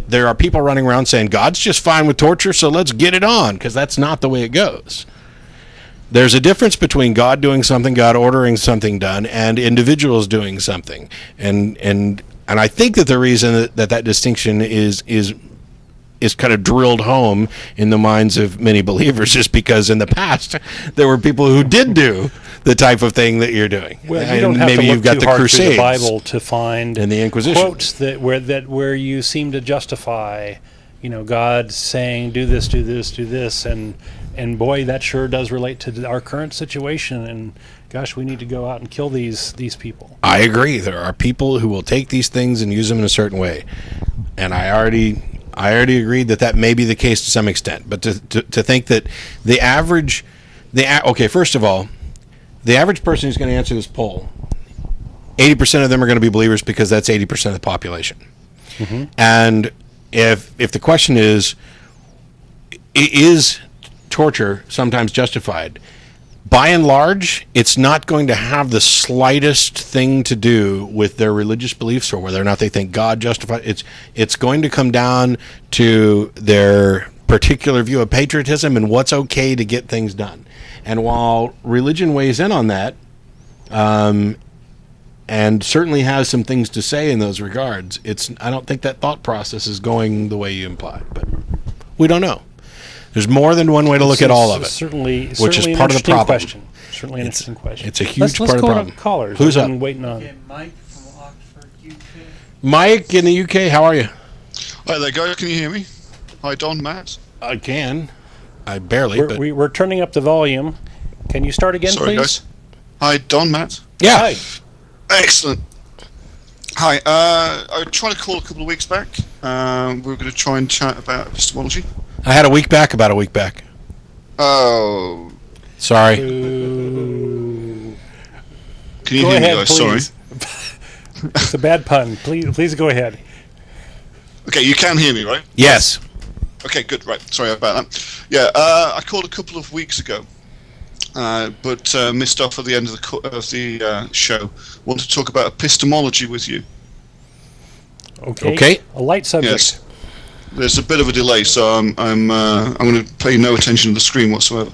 there are people running around saying God's just fine with torture, so let's get it on, because that's not the way it goes. There's a difference between God doing something, God ordering something done, and individuals doing something, and I think that the reason that distinction is kind of drilled home in the minds of many believers is because in the past there were people who did do the type of thing that you're doing. Well, you don't have maybe to look you've got too the hard Crusades through the Bible to find and the Inquisition quotes where you seem to justify, God saying do this, and boy, that sure does relate to our current situation. And gosh, we need to go out and kill these people. I agree. There are people who will take these things and use them in a certain way, and I already agreed that may be the case to some extent. But to think that first of all, the average person who's going to answer this poll, 80% of them are going to be believers because that's 80% of the population. Mm-hmm. And if the question is torture sometimes justified, by and large, it's not going to have the slightest thing to do with their religious beliefs or whether or not they think God justified. It's going to come down to their particular view of patriotism and what's okay to get things done. And while religion weighs in on that, and certainly has some things to say in those regards, I don't think that thought process is going the way you implied. But we don't know. There's more than one way to look at all of it. Certainly, which is part of the problem. Certainly an interesting question. It's a huge part of the problem. Let's go to callers. Who's up? Waiting on. Yeah, Mike from Oxford, UK. Mike in the UK, how are you? Hi there, guys. Can you hear me? Hi, Don, Matt. I can. I barely. We're turning up the volume. Can you start again, Sorry, please? guys. Hi, Don, Matt. Yeah. Hi. Excellent. Hi. I tried to call a couple of weeks back. We were going to try and chat about epistemology. I had a week back, about a week back. Oh. Sorry. Ooh. Can you Go hear ahead, me, guys? please. Sorry. It's a bad pun. Please go ahead. Okay, you can hear me, right? Yes. Okay, good. Right. Sorry about that. Yeah, I called a couple of weeks ago, but missed off at the end of the show. Wanted to talk about epistemology with you. Okay. A light subject. Yes. There's a bit of a delay, so I'm going to pay no attention to the screen whatsoever.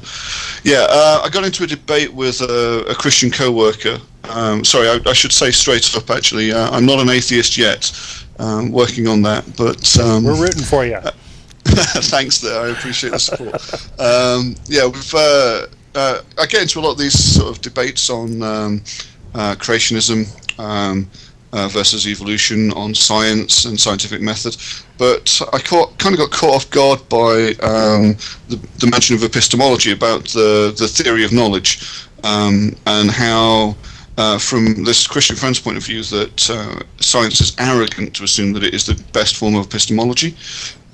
Yeah, I got into a debate with a Christian co-worker. Sorry, I should say straight up. Actually, I'm not an atheist yet. Working on that, but we're rooting for you. Thanks, there. I appreciate the support. I get into a lot of these sort of debates on creationism versus evolution, on science and scientific method. But I kind of got caught off guard by the mention of epistemology about the theory of knowledge, and how, from this Christian friend's point of view, that science is arrogant to assume that it is the best form of epistemology.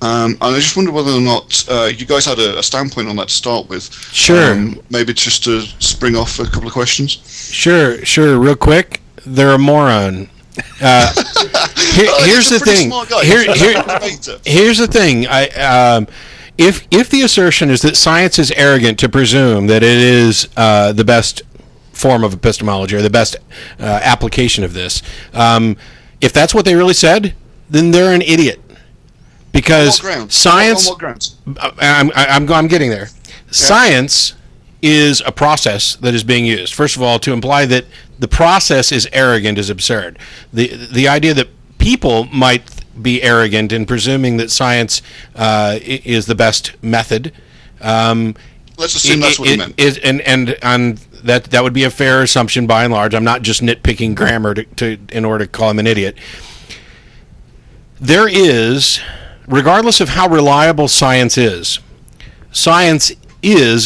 And I just wonder whether or not you guys had a standpoint on that to start with. Sure. Maybe just to spring off a couple of questions. Sure. Real quick, they're a moron. Here's the thing. Here's the thing. if the assertion is that science is arrogant to presume that it is the best form of epistemology or the best application of this, if that's what they really said, then they're an idiot. Because science, on what grounds? I'm getting there. Yeah. Science is a process that is being used. First of all, to imply that the process is arrogant is absurd. The idea that people might be arrogant in presuming that science is the best method. Let's assume that's what he meant. And that would be a fair assumption by and large. I'm not just nitpicking grammar in order to call him an idiot. There is, regardless of how reliable science is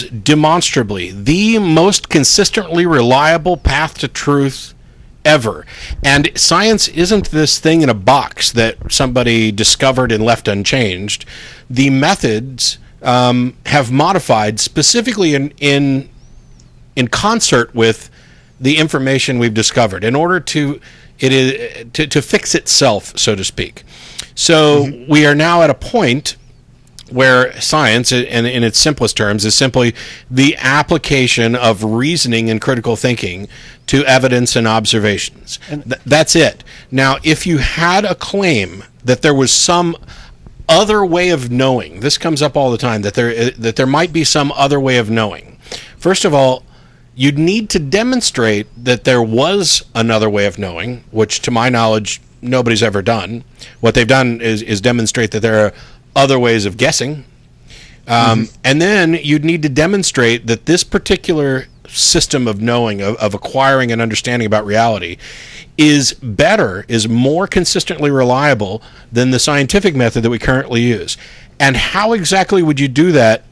demonstrably the most consistently reliable path to truth ever. And science isn't this thing in a box that somebody discovered and left unchanged. The methods have modified specifically in concert with the information we've discovered in order to fix itself, so to speak. So we are now at a point where science, in its simplest terms, is simply the application of reasoning and critical thinking to evidence and observations. That's it. Now, if you had a claim that there was some other way of knowing, this comes up all the time, that there might be some other way of knowing. First of all, you'd need to demonstrate that there was another way of knowing, which, to my knowledge, nobody's ever done. What they've done is demonstrate that there are other ways of guessing. And then you'd need to demonstrate that this particular system of knowing, of acquiring an understanding about reality, is more consistently reliable than the scientific method that we currently use. And how exactly would you do that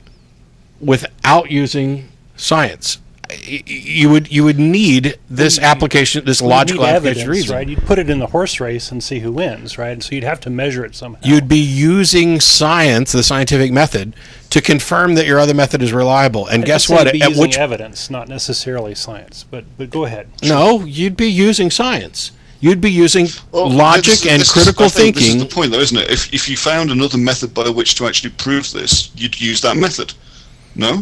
without using science? You would need this application, this logical application of reason. Right? You'd put it in the horse race and see who wins, right? So you'd have to measure it somehow. You'd be using science, the scientific method, to confirm that your other method is reliable. And guess what? You'd be using evidence, not necessarily science. But go ahead. No, you'd be using science. You'd be using logic and critical thinking. This is the point, though, isn't it? If you found another method by which to actually prove this, you'd use that method. No?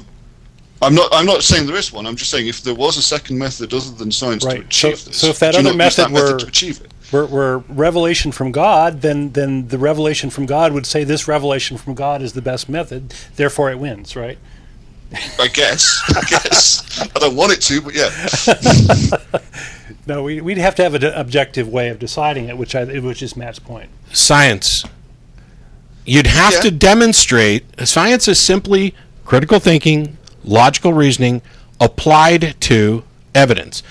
I'm not saying there is one. I'm just saying if there was a second method other than science to achieve this, so if that other method to achieve it? Were revelation from God, then the revelation from God would say this revelation from God is the best method, therefore it wins, right? I guess. I don't want it to, but yeah. No, we'd have to have an objective way of deciding it, which is Matt's point. Science. You'd have to demonstrate. Science is simply critical thinking, logical reasoning applied to evidence.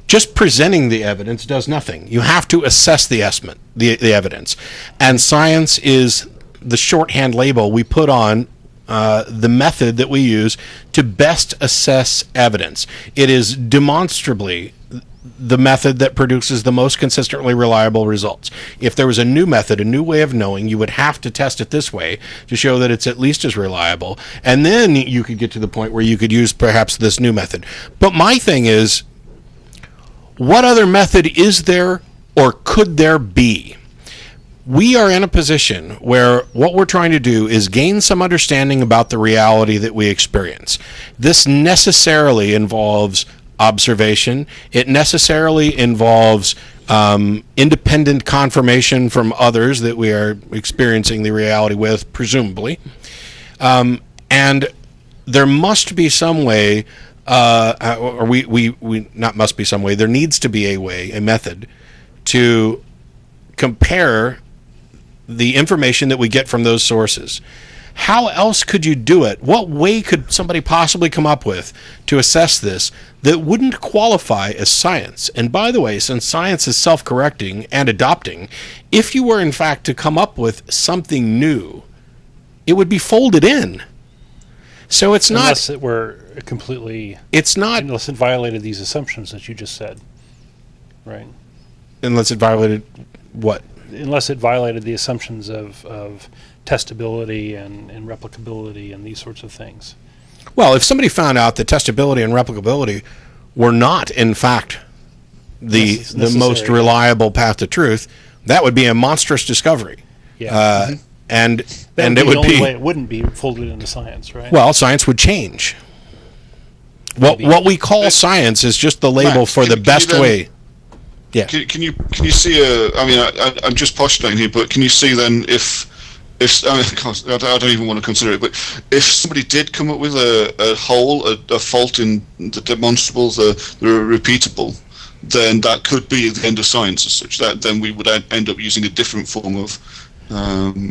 Just presenting the evidence does nothing. You have to assess the evidence. And science is the shorthand label we put on the method that we use to best assess evidence. It is demonstrably the method that produces the most consistently reliable results. If there was a new method, a new way of knowing, you would have to test it this way to show that it's at least as reliable, and then you could get to the point where you could use perhaps this new method. But my thing is, what other method is there or could there be? We are in a position where what we're trying to do is gain some understanding about the reality that we experience. This necessarily involves observation. It necessarily involves independent confirmation from others that we are experiencing the reality with, presumably. And there must be some way, there needs to be a way, a method, to compare the information that we get from those sources. How else could you do it? What way could somebody possibly come up with to assess this that wouldn't qualify as science? And by the way, since science is self-correcting and adopting, if you were in fact to come up with something new, it would be folded in. So it's unless it were completely... It's not... Unless it violated these assumptions that you just said. Right. Unless it violated what? Unless it violated the assumptions of testability and replicability and these sorts of things. Well, if somebody found out that testability and replicability were not, in fact, the most reliable path to truth, that would be a monstrous discovery. Yeah. That would it be would the only be way it wouldn't be folded into science, right? well, science would change. What we call science is just the label Matt, for the best way. Yeah. Can you see I mean, I'm just postulating here, but can you see then if I mean, I don't even want to consider it, but if somebody did come up with a fault in the demonstrable, the repeatable, then that could be the end of science as such. That then we would end up using a different form of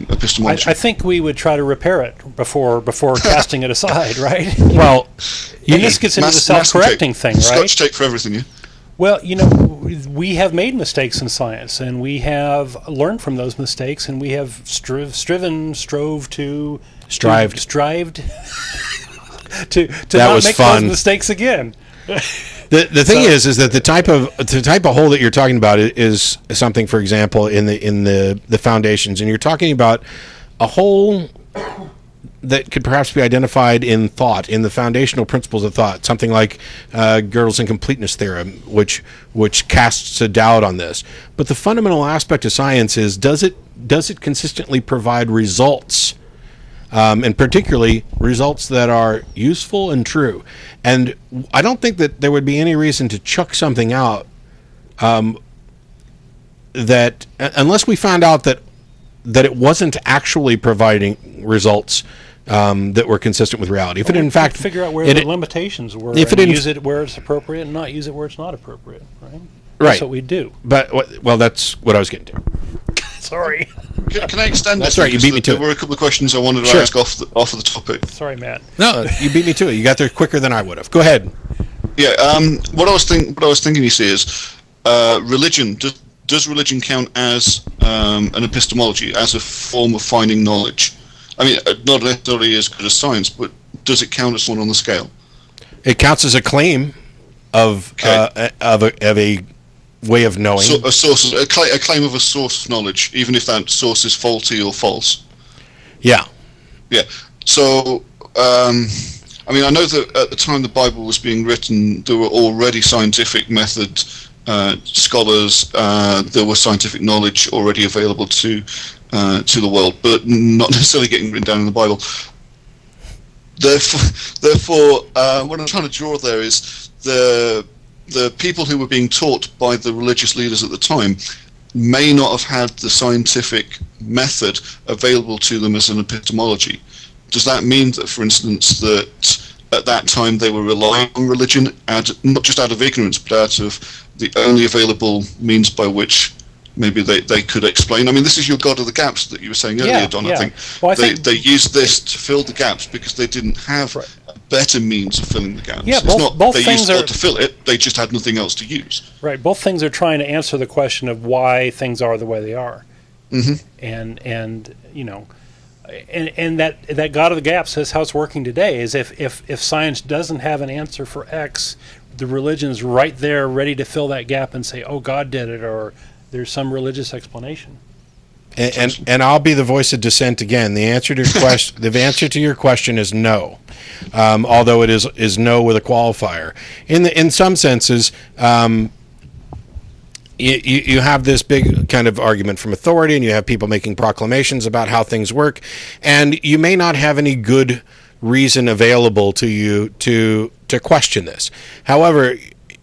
epistemology. I think we would try to repair it before casting it aside, right? Well, and this gets into the self-correcting thing, right? Scotch tape for everything, yeah? Well, we have made mistakes in science, and we have learned from those mistakes, and we have strived to not make those mistakes again. The thing is that the type of hole that you're talking about is something, for example, in the foundations, and you're talking about a hole that could perhaps be identified in thought, in the foundational principles of thought, something like Gödel's incompleteness theorem, which casts a doubt on this. But the fundamental aspect of science is, does it consistently provide results, and particularly results that are useful and true? And I don't think that there would be any reason to chuck something out that unless we found out that it wasn't actually providing results that were consistent with reality. If it in fact figure out where the limitations were, and use it where it's appropriate, and not use it where it's not appropriate, right? That's what we do. But that's what I was getting to. Sorry. Can I extend That's this? right. You beat me to it. There were a couple of questions I wanted to ask off of the topic. Sorry, Matt. No, you beat me to it. You got there quicker than I would have. Go ahead. Yeah. What I was thinking, you see, is religion. Does religion count as an epistemology, as a form of finding knowledge? I mean, not necessarily as good as science, but does it count as one on the scale? It counts as a claim of a way of knowing. So a claim of a source of knowledge, even if that source is faulty or false. Yeah. Yeah. So, I mean, I know that at the time the Bible was being written, there were already scientific method scholars. There was scientific knowledge already available to the world, but not necessarily getting written down in the Bible. Therefore, what I'm trying to draw there is the people who were being taught by the religious leaders at the time may not have had the scientific method available to them as an epistemology. Does that mean that, for instance, that at that time they were relying on religion, not just out of ignorance, but out of the only available means by which maybe they could explain? I mean, this is your God of the gaps that you were saying earlier, Don. Yeah. I think, well, they used this to fill the gaps because they didn't have better means of filling the gaps. Yeah, it's not both they things used God to fill it, they just had nothing else to use. Right, both things are trying to answer the question of why things are the way they are. Mm-hmm. And you know, and that God of the gaps is how it's working today, is if science doesn't have an answer for X, the religion's right there ready to fill that gap and say, oh, God did it, or there's some religious explanation. And I'll be the voice of dissent again. The answer to your question, the answer to your question is no, although it is no with a qualifier. In some senses, you have this big kind of argument from authority, and you have people making proclamations about how things work, and you may not have any good reason available to you to question this. However,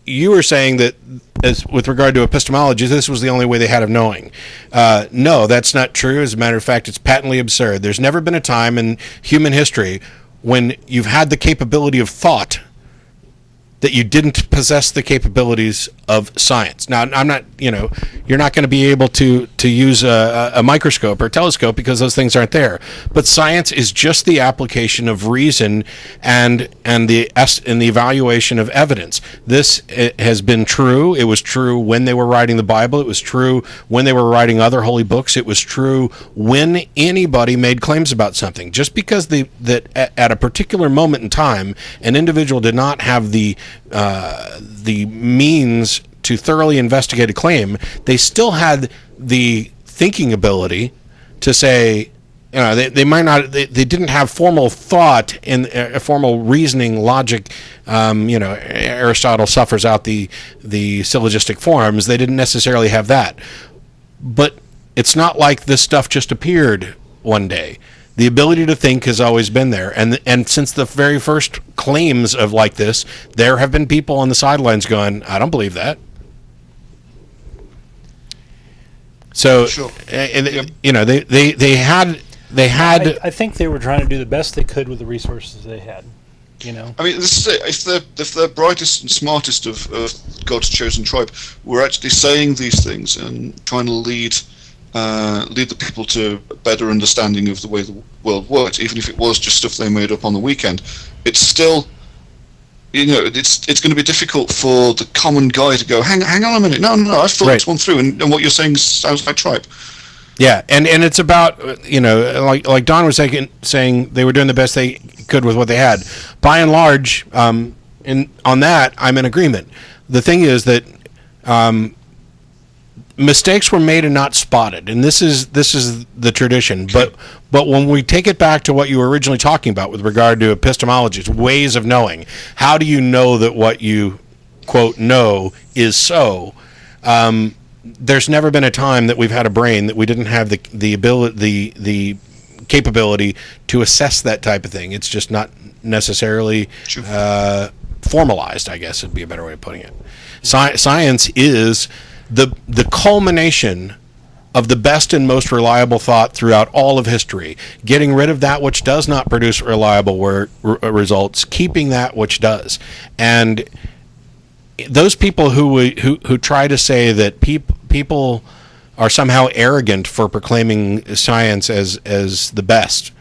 you were saying that, as with regard to epistemology, this was the only way they had of knowing. No, that's not true. As a matter of fact, it's patently absurd. There's never been a time in human history when you've had the capability of thought that you didn't possess the capabilities of science. Now, I'm not, you're not going to be able to use a microscope or telescope because those things aren't there. But science is just the application of reason and the evaluation of evidence. This has been true. It was true when they were writing the Bible. It was true when they were writing other holy books. It was true when anybody made claims about something. Just because that at a particular moment in time, an individual did not have the means to thoroughly investigate a claim, they still had the thinking ability to say, they might not, they didn't have formal thought and formal reasoning, logic. Aristotle suffers out the syllogistic forms. They didn't necessarily have that, but it's not like this stuff just appeared one day. The ability to think has always been there, and since the very first claims of like this, there have been people on the sidelines going, "I don't believe that." So, Sure. you know, they had. I think they were trying to do the best they could with the resources they had. You know, I mean, this is it. If the brightest and smartest of God's chosen tribe were actually saying these things and trying to lead the people to a better understanding of the way the world works, even if it was just stuff they made up on the weekend, it's still, you know, it's going to be difficult for the common guy to go, hang on a minute, no, I've thought this one through, and what you're saying sounds like tripe. Yeah, and it's about, you know, like Don was saying they were doing the best they could with what they had. By and large, on that, I'm in agreement. The thing is that mistakes were made and not spotted, and this is the tradition. But when we take it back to what you were originally talking about with regard to epistemology, ways of knowing, how do you know that what you quote know is so? There's never been a time that we've had a brain that we didn't have the ability, the capability to assess that type of thing. It's just not necessarily formalized, I guess would be a better way of putting it. Science is the culmination of the best and most reliable thought throughout all of history, getting rid of that which does not produce reliable results, keeping that which does. And those people who try to say that people are somehow arrogant for proclaiming science as the best,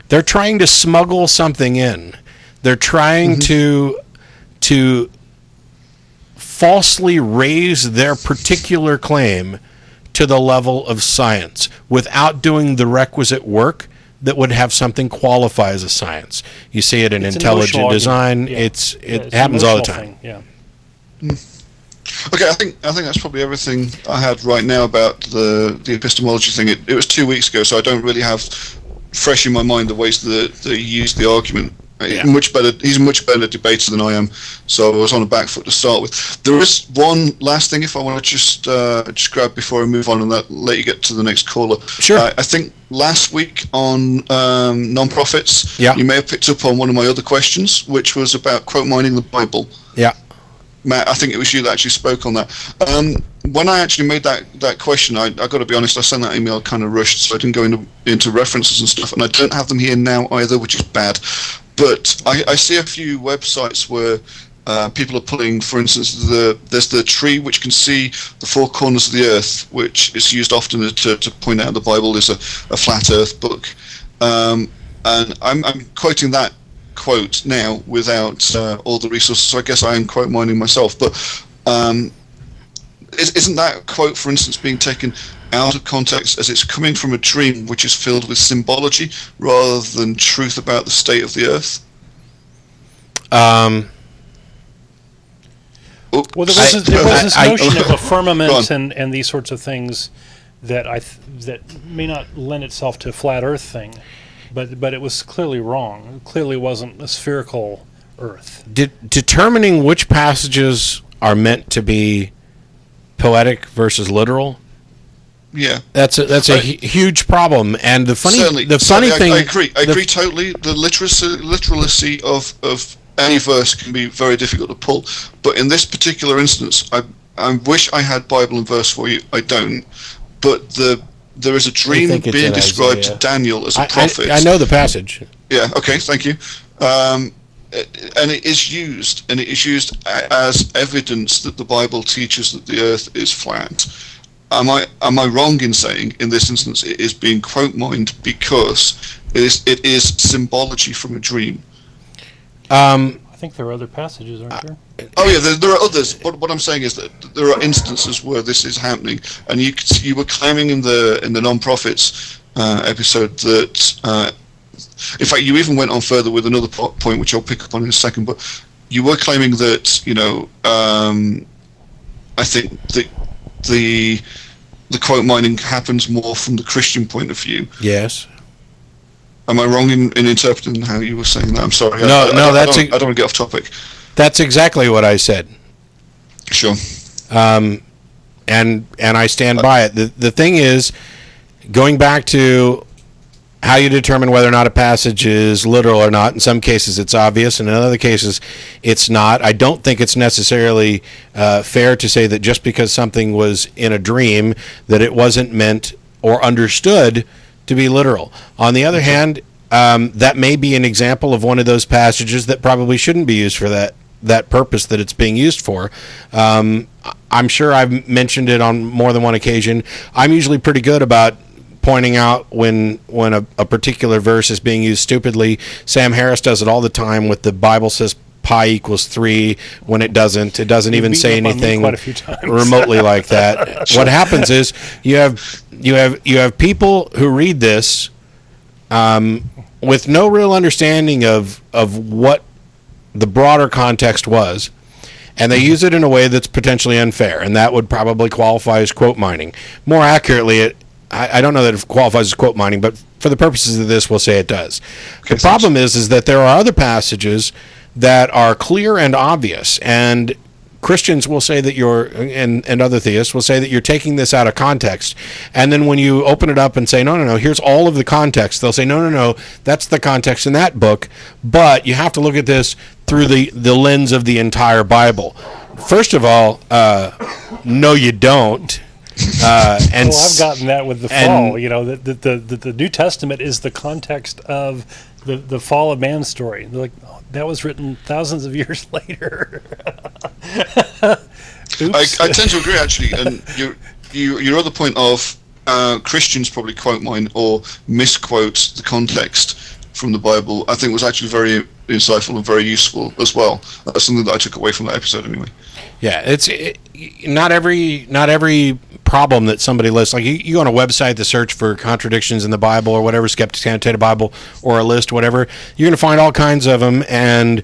they're trying to smuggle something in. They're trying to falsely raise their particular claim to the level of science without doing the requisite work that would have something qualify as a science. You see it in intelligent design. Yeah. It happens all the time. Yeah. Okay, I think that's probably everything I had right now about the epistemology thing. It was 2 weeks ago, so I don't really have fresh in my mind the ways that he used the argument. Yeah. He's a much better debater than I am, so I was on a back foot to start with. There is one last thing if I want to just grab before I move on and let you get to the next caller. Sure. I think last week on non-profits, Yeah. you may have picked up on one of my other questions, which was about quote mining the Bible. Yeah. Matt, I think it was you that actually spoke on that. When I actually made that question, I got to be honest, I sent that email kind of rushed, so I didn't go into references and stuff, and I don't have them here now either, which is bad. But I see a few websites where people are pulling, for instance, there's the tree which can see the four corners of the earth, which is used often to point out the Bible is a flat earth book. And I'm quoting that quote now without all the resources, so I guess I am quote mining myself. But isn't that quote, for instance, being taken out of context as it's coming from a dream which is filled with symbology rather than truth about the state of the earth? Well, there was this notion of a firmament and these sorts of things that that may not lend itself to a flat Earth thing, but it was clearly wrong. It clearly wasn't a spherical Earth. Determining which passages are meant to be poetic versus literal. Yeah, that's a huge problem. And the funny thing, I agree totally. The literacy of any verse can be very difficult to pull. But in this particular instance, I wish I had Bible and verse for you. I don't. But there is a dream being described to Daniel as a prophet. I know the passage. Yeah. Okay. Thank you. And it is used as evidence that the Bible teaches that the earth is flat. Am I wrong in saying in this instance it is being quote mined because it is symbology from a dream? I think there are other passages, aren't there? Oh yeah, there are others. What I'm saying is that there are instances where this is happening, and you were claiming in the non-profits episode that. In fact, you even went on further with another point, which I'll pick up on in a second. But you were claiming that I think that the quote mining happens more from the Christian point of view. Yes. Am I wrong in interpreting how you were saying that? I'm sorry. No, I don't want to get off topic. That's exactly what I said. Sure. And I stand by it. The thing is, going back to how you determine whether or not a passage is literal or not. In some cases, it's obvious, and in other cases, it's not. I don't think it's necessarily fair to say that just because something was in a dream, that it wasn't meant or understood to be literal. On the other hand, that may be an example of one of those passages that probably shouldn't be used for that purpose that it's being used for. I'm sure I've mentioned it on more than one occasion. I'm usually pretty good about pointing out when a particular verse is being used stupidly. Sam Harris does it all the time with the Bible says pi equals 3 when it doesn't. It doesn't even say anything remotely like that. What happens is you have people who read this with no real understanding of what the broader context was, and they use it in a way that's potentially unfair, and that would probably qualify as quote mining. More accurately, I don't know that it qualifies as quote mining, but for the purposes of this, we'll say it does. Okay, the problem is that there are other passages that are clear and obvious, and Christians will say that and other theists will say that you're taking this out of context. And then when you open it up and say, no, here's all of the context, they'll say, no, that's the context in that book, but you have to look at this through the lens of the entire Bible. First of all, no, you don't. And I've gotten that with the fall. The New Testament is the context of the fall of man story. They're like, that was written thousands of years later. I tend to agree, actually. And your other point of Christians probably quote mine or misquote the context from the Bible, I think was actually very insightful and very useful as well. That's something that I took away from that episode anyway. Yeah, not every problem that somebody lists, like you go on a website to search for contradictions in the Bible or whatever, Skeptics Annotated Bible or a list, whatever, you're going to find all kinds of them, and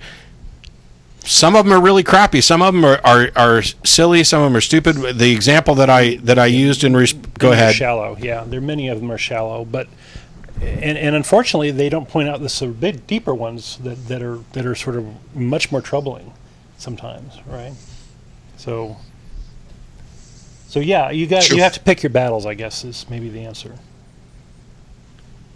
some of them are really crappy. Some of them are silly. Some of them are stupid. The example that I used go ahead. Shallow, yeah. There many of them are shallow, but and unfortunately they don't point out the sort of big deeper ones that are sort of much more troubling sometimes, right? So yeah, you have to pick your battles, I guess, is maybe the answer.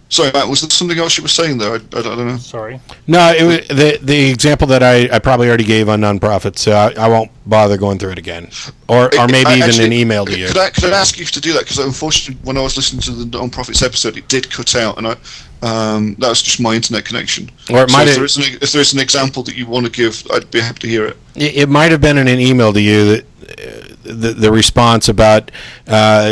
Sorry, Matt, was there something else you were saying there? I don't know. Sorry. No, it was the example that I probably already gave on nonprofits, so I won't bother going through it again. Or maybe even an email to you. Could I ask you to do that? Because unfortunately, when I was listening to the nonprofits episode, it did cut out, and that was just my internet connection. Or it might if there is an example that you want to give, I'd be happy to hear it. It might have been in an email to you that the response about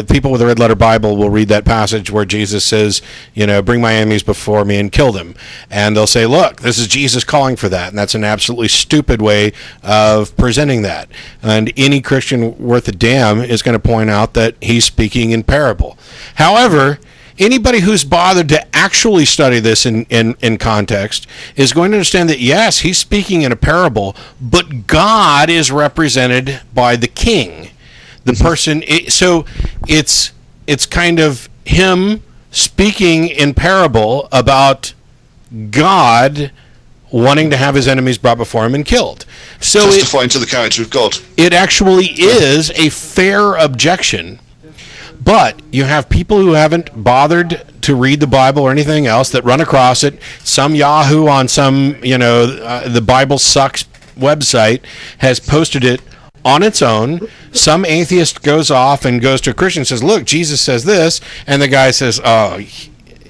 people with a red letter Bible will read that passage where Jesus says, bring my enemies before me and kill them. And they'll say, look, this is Jesus calling for that. And that's an absolutely stupid way of presenting that. And any Christian worth a damn is going to point out that he's speaking in parable. However, anybody who's bothered to actually study this in context is going to understand that, yes, he's speaking in a parable, but God is represented by the king, the person. So it's kind of him speaking in parable about God wanting to have his enemies brought before him and killed. So testifying to the character of God. It actually is a fair objection. But you have people who haven't bothered to read the Bible or anything else that run across it. Some Yahoo on some, the Bible Sucks website has posted it on its own. Some atheist goes off and goes to a Christian and says, look, Jesus says this. And the guy says, oh,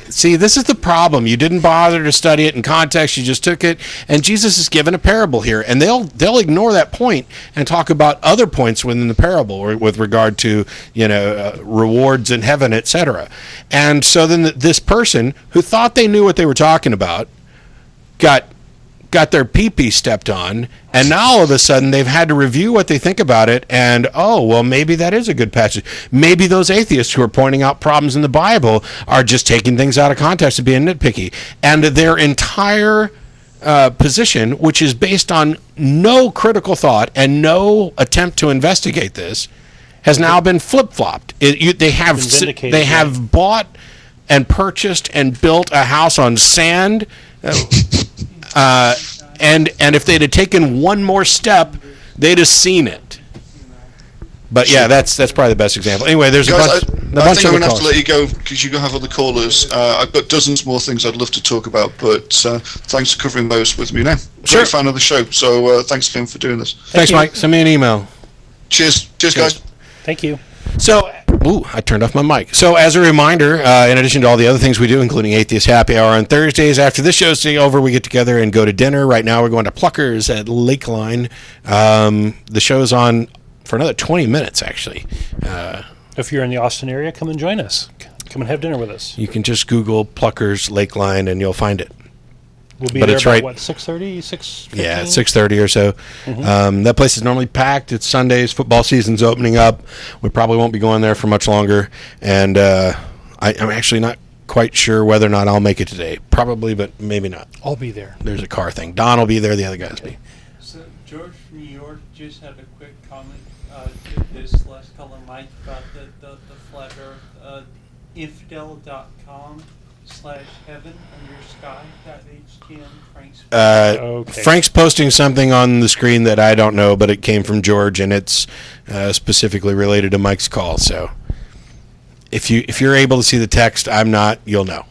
see, this is the problem. You didn't bother to study it in context. You just took it. And Jesus is given a parable here. And they'll ignore that point and talk about other points within the parable with regard to, rewards in heaven, etc. And so then this person who thought they knew what they were talking about got their pee-pee stepped on, and now all of a sudden they've had to review what they think about it, and maybe that is a good passage. Maybe those atheists who are pointing out problems in the Bible are just taking things out of context and being nitpicky. And their entire position, which is based on no critical thought and no attempt to investigate this, has now been flip-flopped. They have bought and purchased and built a house on sand. And if they'd have taken one more step, they'd have seen it. But yeah, that's probably the best example. Anyway, there's a bunch. a I bunch think of I'm going the to have to calls. let you go because you have other callers. I've got dozens more things I'd love to talk about, but thanks for covering those with me now. Sure. Great fan of the show, so thanks again for doing this. Thanks, you. Mike. Send me an email. Cheers, guys. Thank you. So, I turned off my mic. So, as a reminder, in addition to all the other things we do, including Atheist Happy Hour on Thursdays, after this show's over, we get together and go to dinner. Right now, we're going to Pluckers at Lakeline. The show's on for another 20 minutes, actually. If you're in the Austin area, come and join us. Come and have dinner with us. You can just Google Pluckers Lakeline, and you'll find it. We'll be But there it's about, right- what, 6:30, 6:15? Yeah, it's 6:30 or so. That place is normally packed. It's Sundays. Football season's opening up. We probably won't be going there for much longer. And I'm actually not quite sure whether or not I'll make it today. Probably, but maybe not. I'll be there. There's a car thing. Don will be there. The other guys will be. So George from New York just had a quick comment to this last caller, Mike, about the flat earth. Infidel.com/heaven_sky.htm. Frank's Okay. Frank's posting something on the screen that I don't know, but it came from George, and it's specifically related to Mike's call. So if you're able to see the text, I'm not. You'll know.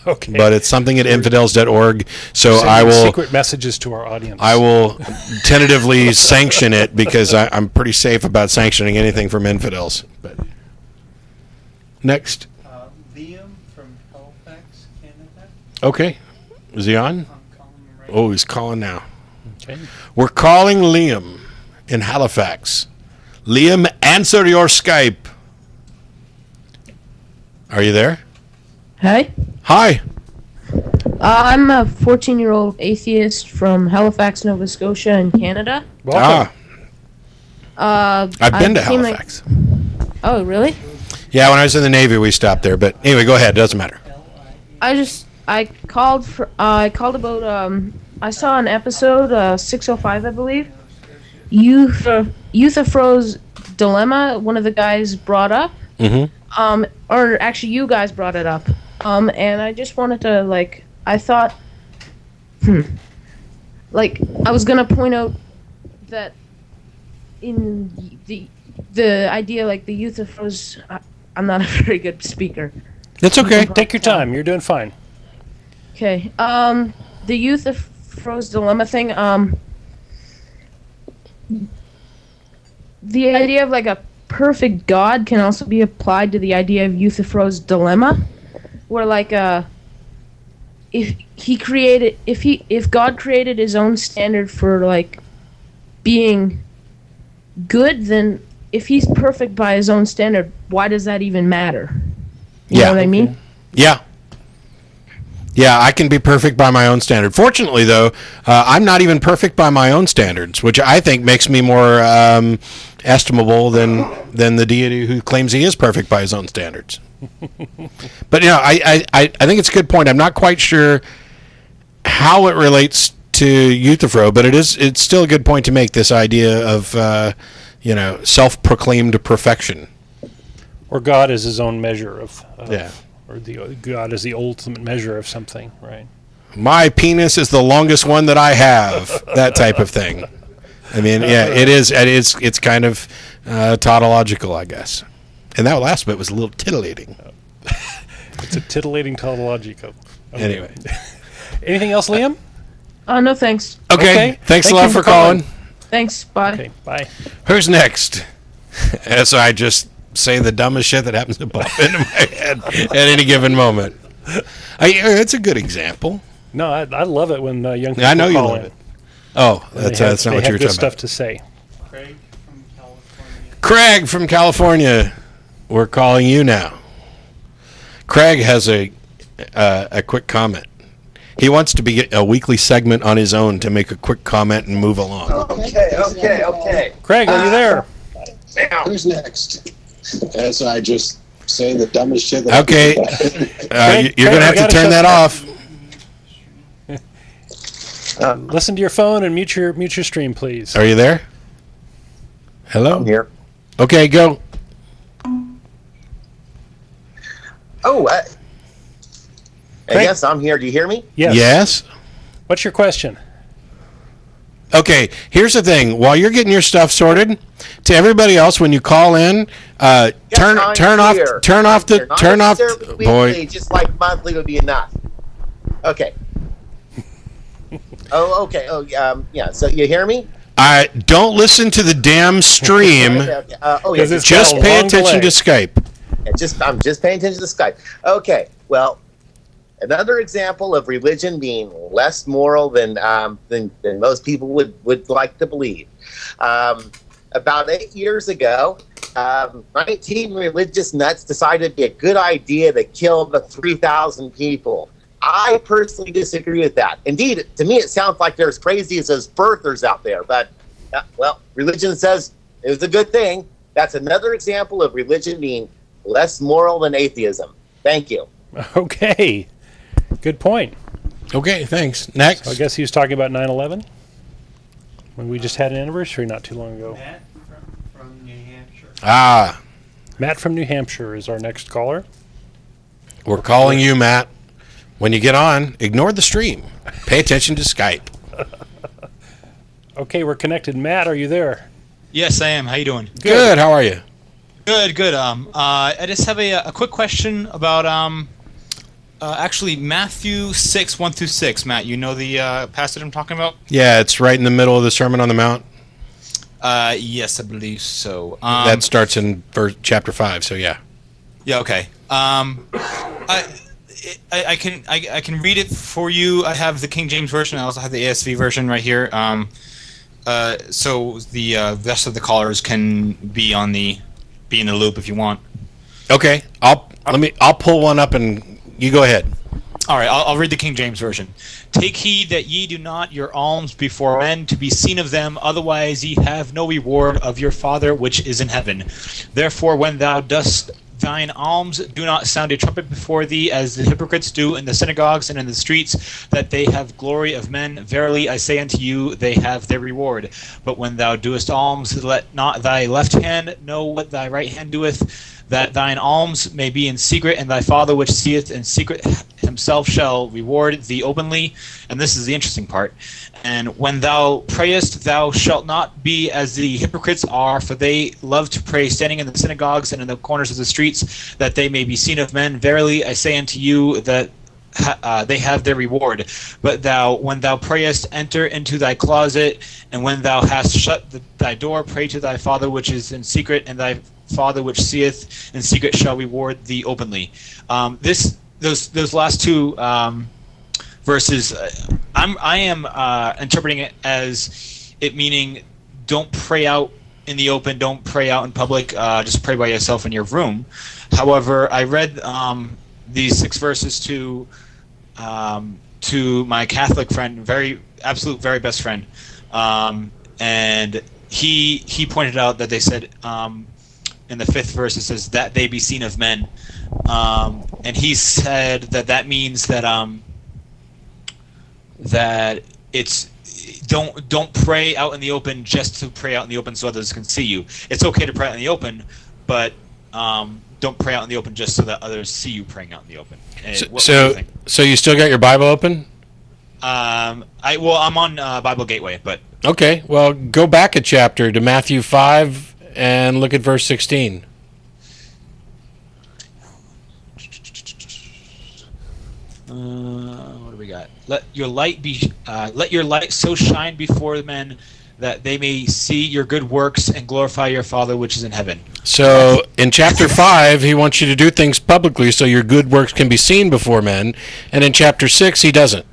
Okay. But it's something at infidels.org. So Sending I will. secret messages to our audience. I will tentatively sanction it because I'm pretty safe about sanctioning anything from infidels. But next, Liam from Halifax, Canada. okay, is he on? I'm calling him right Oh, he's calling now. Okay. We're calling Liam in Halifax. Liam, answer your Skype. Are you there? Hi. Hi. I'm a 14-year-old atheist from Halifax, Nova Scotia in Canada. Welcome. I've been to became, Halifax. Oh, really? Yeah, when I was in the Navy, we stopped there. But anyway, go ahead. Doesn't matter. I called about I saw an episode 605, I believe. Euthyphro's dilemma. One of the guys brought up. Mm-hmm. Or actually, you guys brought it up. And I just wanted to I thought, I was gonna point out that in the idea, the Euthyphro's, I'm not a very good speaker. That's okay. Take your time. You're doing fine. Okay. The Euthyphro's dilemma thing. The idea of a perfect God can also be applied to the idea of Euthyphro's dilemma, where if God created his own standard for being good, then if he's perfect by his own standard, why does that even matter? You know what I mean? Yeah. Yeah, I can be perfect by my own standard. Fortunately, though, I'm not even perfect by my own standards, which I think makes me more estimable than the deity who claims he is perfect by his own standards. But I think it's a good point. I'm not quite sure how it relates to Euthyphro, but it's still a good point to make. This idea of self-proclaimed perfection, Or God is his own measure of Yeah. Or God is the ultimate measure of something, right? my penis is the longest one that I have. That type of thing. I mean, yeah, it is. It's kind of tautological, I guess. And that last bit was a little titillating. It's a titillating tautological. Okay. Anyway. Anything else, Liam? No thanks. Okay. Thanks Thank a lot you for for calling. calling. Thanks. Bye. Okay, bye. Who's next? As I just say the dumbest shit that happens to pop into my head at any given moment. It's a good example. No, I love it when young people I know you call love in. it. Oh, They that's have- not they what you were have good talking stuff about. to say. Craig from California. Craig from California, we're calling you now. Craig has a quick comment. He wants to be a weekly segment on his own to make a quick comment and move along. Okay. Craig, are you there? Who's next? As I just say the dumbest shit that Okay, you're going to have to turn that off. Listen to your phone and mute your stream, please. Are you there? Hello? I'm here. Okay, go. Oh, I Craig? guess I'm here. Do you hear me? Yes. Yes? What's your question? Okay, here's the thing. While you're getting your stuff sorted, to everybody else, when you call in, turn off boy. Just like monthly would be enough. Okay. Okay. Yeah. So you hear me? Don't listen to the damn stream. Okay. Just pay attention to Skype. Yeah, I'm just paying attention to Skype. Okay. Well, another example of religion being less moral than most people would like to believe. About 8 years ago, 19 religious nuts decided it'd be a good idea to kill the 3,000 people. I personally disagree with that. Indeed, to me, it sounds like they're as crazy as those birthers out there. But, religion says it was a good thing. That's another example of religion being less moral than atheism. Thank you. Okay. Good point. Okay, thanks. Next. So I guess he was talking about 9/11 when we just had an anniversary not too long ago. Matt from New Hampshire. Matt from New Hampshire is our next caller. We're calling you, Matt. When you get on, ignore the stream. Pay attention to Skype. Okay, we're connected. Matt, are you there? Yes, I am. How you doing? Good. How are you? Good. I just have a quick question about actually Mathew 6:1-6. Matt, you know the passage I'm talking about? Yeah, it's right in the middle of the Sermon on the Mount. Yes, I believe so. That starts in chapter 5. So yeah. Yeah. Okay. I can read it for you. I have the King James version. I also have the ASV version right here. So the rest of the callers can be in the loop if you want. Okay. I'll pull one up and you go ahead. All right. I'll read the King James version. Take heed that ye do not your alms before men to be seen of them, otherwise ye have no reward of your Father which is in heaven. Therefore, when thou dost thine alms, do not sound a trumpet before thee, as the hypocrites do in the synagogues and in the streets, that they have glory of men. Verily I say unto you, they have their reward. But when thou doest alms, let not thy left hand know what thy right hand doeth, that thine alms may be in secret, and thy Father which seeth in secret himself shall reward thee openly. And this is the interesting part. And when thou prayest, thou shalt not be as the hypocrites are, for they love to pray standing in the synagogues and in the corners of the streets, that they may be seen of men. Verily I say unto you that they have their reward. But thou, when thou prayest, enter into thy closet, and when thou hast shut thy door, pray to thy Father which is in secret, and thy Father which seeth in secret shall reward thee openly. Those last two verses, I am interpreting it as it meaning don't pray out in the open, don't pray out in public, just pray by yourself in your room. However, I read these 6 verses to my Catholic friend, very best friend, and he pointed out that they said in the 5th verse it says that they be seen of men, and he said that means that that it's don't pray out in the open just to pray out in the open so others can see you. It's okay to pray out in the open, but don't pray out in the open just so that others see you praying out in the open. What do you think? So you still got your Bible open? I'm on Bible Gateway, but okay. Well, go back a chapter to Mathew 5 and look at verse 16. What do we got? Let your light so shine before men that they may see your good works and glorify your Father which is in heaven. So in chapter 5, he wants you to do things publicly so your good works can be seen before men, and in chapter 6, he doesn't.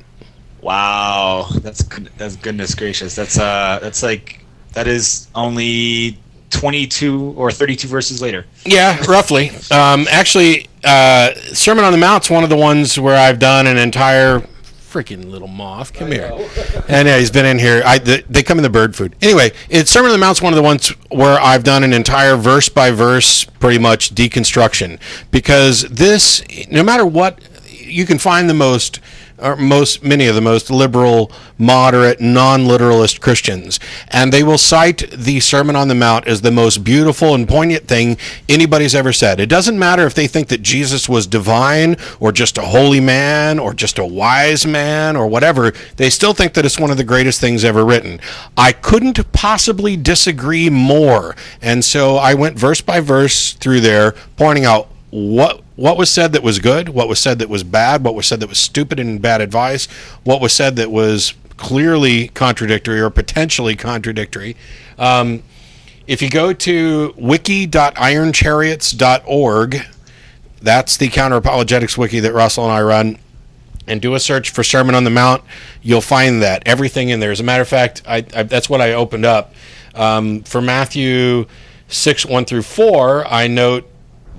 Wow, that's goodness gracious. That is only 22 or 32 verses later. Yeah, roughly. Actually, Sermon on the Mount's one of the ones where I've done an entire freaking little moth. Come here. And yeah, he's been in here. They come in the bird food. Anyway, Sermon on the Mount's one of the ones where I've done an entire verse by verse, pretty much deconstruction, because this, no matter what, you can find the most or many of the most liberal, moderate, non-literalist Christians, and they will cite the Sermon on the Mount as the most beautiful and poignant thing anybody's ever said. It doesn't matter if they think that Jesus was divine or just a holy man or just a wise man or whatever. They still think that it's one of the greatest things ever written. I couldn't possibly disagree more, and so I went verse by verse through there, pointing out what was said that was good, what was said that was bad, what was said that was stupid and bad advice, what was said that was clearly contradictory or potentially contradictory. If you go to wiki.ironchariots.org, that's the counter-apologetics wiki that Russell and I run, and do a search for Sermon on the Mount, you'll find that. Everything in there. As a matter of fact, that's what I opened up. For Matthew 6, 1 through 4,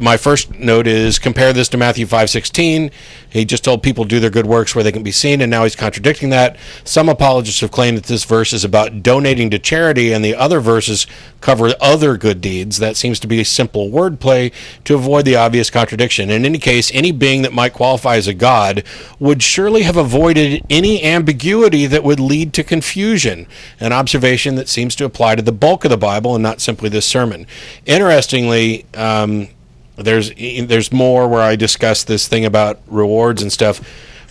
my first note is compare this to Matthew 5:16. He just told people to do their good works where they can be seen, and now he's contradicting that. Some apologists have claimed that this verse is about donating to charity, and the other verses cover other good deeds. That seems to be a simple wordplay to avoid the obvious contradiction. In any case, any being that might qualify as a god would surely have avoided any ambiguity that would lead to confusion, an observation that seems to apply to the bulk of the Bible and not simply this sermon. Interestingly, there's more where I discuss this thing about rewards and stuff.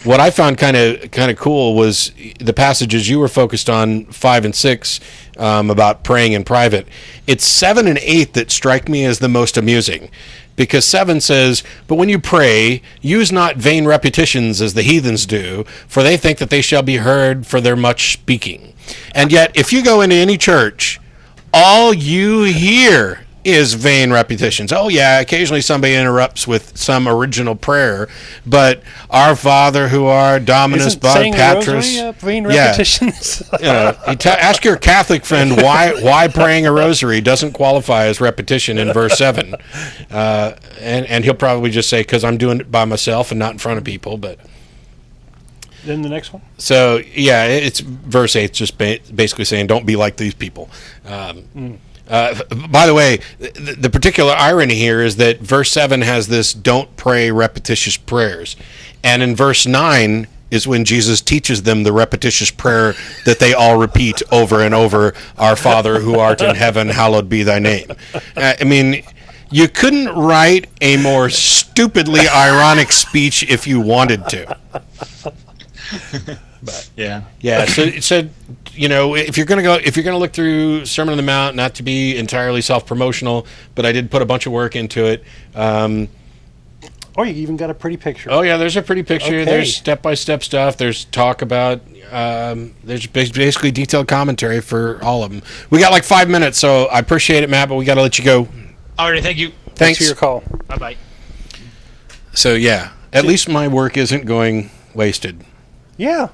What I found kind of cool was the passages you were focused on, 5 and 6, about praying in private. It's 7 and 8 that strike me as the most amusing, because 7 says, "But when you pray, use not vain repetitions as the heathens do, for they think that they shall be heard for their much speaking." And yet, if you go into any church, all you hear is vain repetitions. Oh yeah, occasionally somebody interrupts with some original prayer, but "Our Father who art Dominus Patris." Vain repetitions. Ask your Catholic friend why praying a rosary doesn't qualify as repetition in verse 7, and he'll probably just say, "Because I'm doing it by myself and not in front of people." But then the next one. So yeah, it's verse 8, just basically saying, "Don't be like these people." By the way, the particular irony here is that verse 7 has this "don't pray repetitious prayers," and in verse 9 is when Jesus teaches them the repetitious prayer that they all repeat over and over: "Our Father who art in heaven, hallowed be thy name." I mean, you couldn't write a more stupidly ironic speech if you wanted to. But yeah. So if you're gonna look through Sermon on the Mount, not to be entirely self-promotional, but I did put a bunch of work into it. You even got a pretty picture. Oh yeah, there's a pretty picture. Okay. There's step-by-step stuff. There's talk about. There's basically detailed commentary for all of them. We got like 5 minutes, so I appreciate it, Matt, but we got to let you go. All right, thank you. Thanks for your call. Bye-bye. So yeah, at least my work isn't going wasted. Yeah.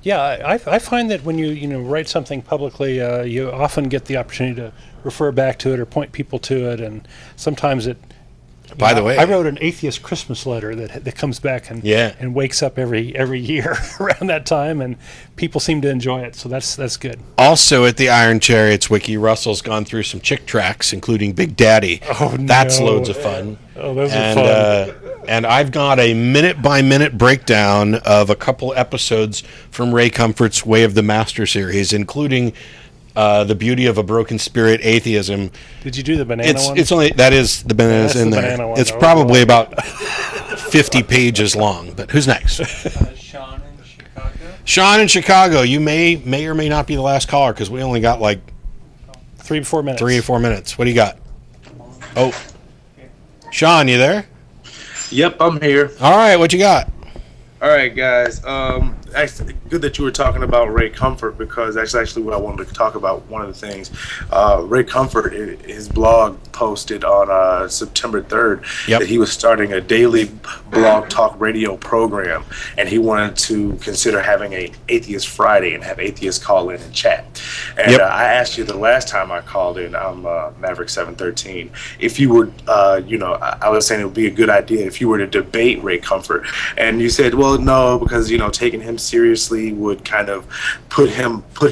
I find that when you write something publicly, you often get the opportunity to refer back to it or point people to it, and sometimes it. By the way, I wrote an atheist Christmas letter that comes back and wakes up every year around that time, and people seem to enjoy it, so that's good. Also at the Iron Chariots wiki, Russell's gone through some chick tracks, including Big Daddy. Oh, that's loads of fun. Oh, those are fun. And I've got a minute-by-minute breakdown of a couple episodes from Ray Comfort's Way of the Master series, including The Beauty of a Broken Spirit, Atheism. Did you do the banana one? That is the bananas in there. It's probably about 50 pages long. But who's next? Shawn in Chicago. Shawn in Chicago. You may or may not be the last caller because we only got like 3 to 4 minutes. 3 or 4 minutes. What do you got? Oh, Shawn, you there? Yep, I'm here. All right, what you got? All right, guys. Actually, good that you were talking about Ray Comfort, because that's actually what I wanted to talk about. One of the things, Ray Comfort, his blog posted on September 3rd that he was starting a daily blog talk radio program, and he wanted to consider having a Atheist Friday and have atheists call in and chat. And I asked you the last time I called in, I'm Maverick 713, if you were, I was saying it would be a good idea if you were to debate Ray Comfort, and you said, well, no, because taking him seriously would kind of put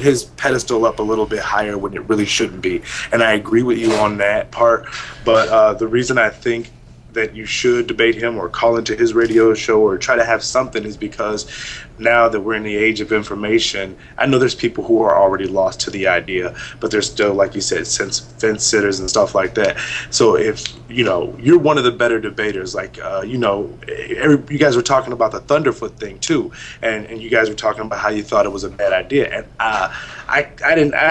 his pedestal up a little bit higher when it really shouldn't be. And I agree with you on that part. But the reason I think that you should debate him or call into his radio show or try to have something is because now that we're in the age of information, I know there's people who are already lost to the idea, but there's still, like you said, fence sitters and stuff like that. So if, you're one of the better debaters, like, you guys were talking about the Thunderfoot thing too, and you guys were talking about how you thought it was a bad idea, and I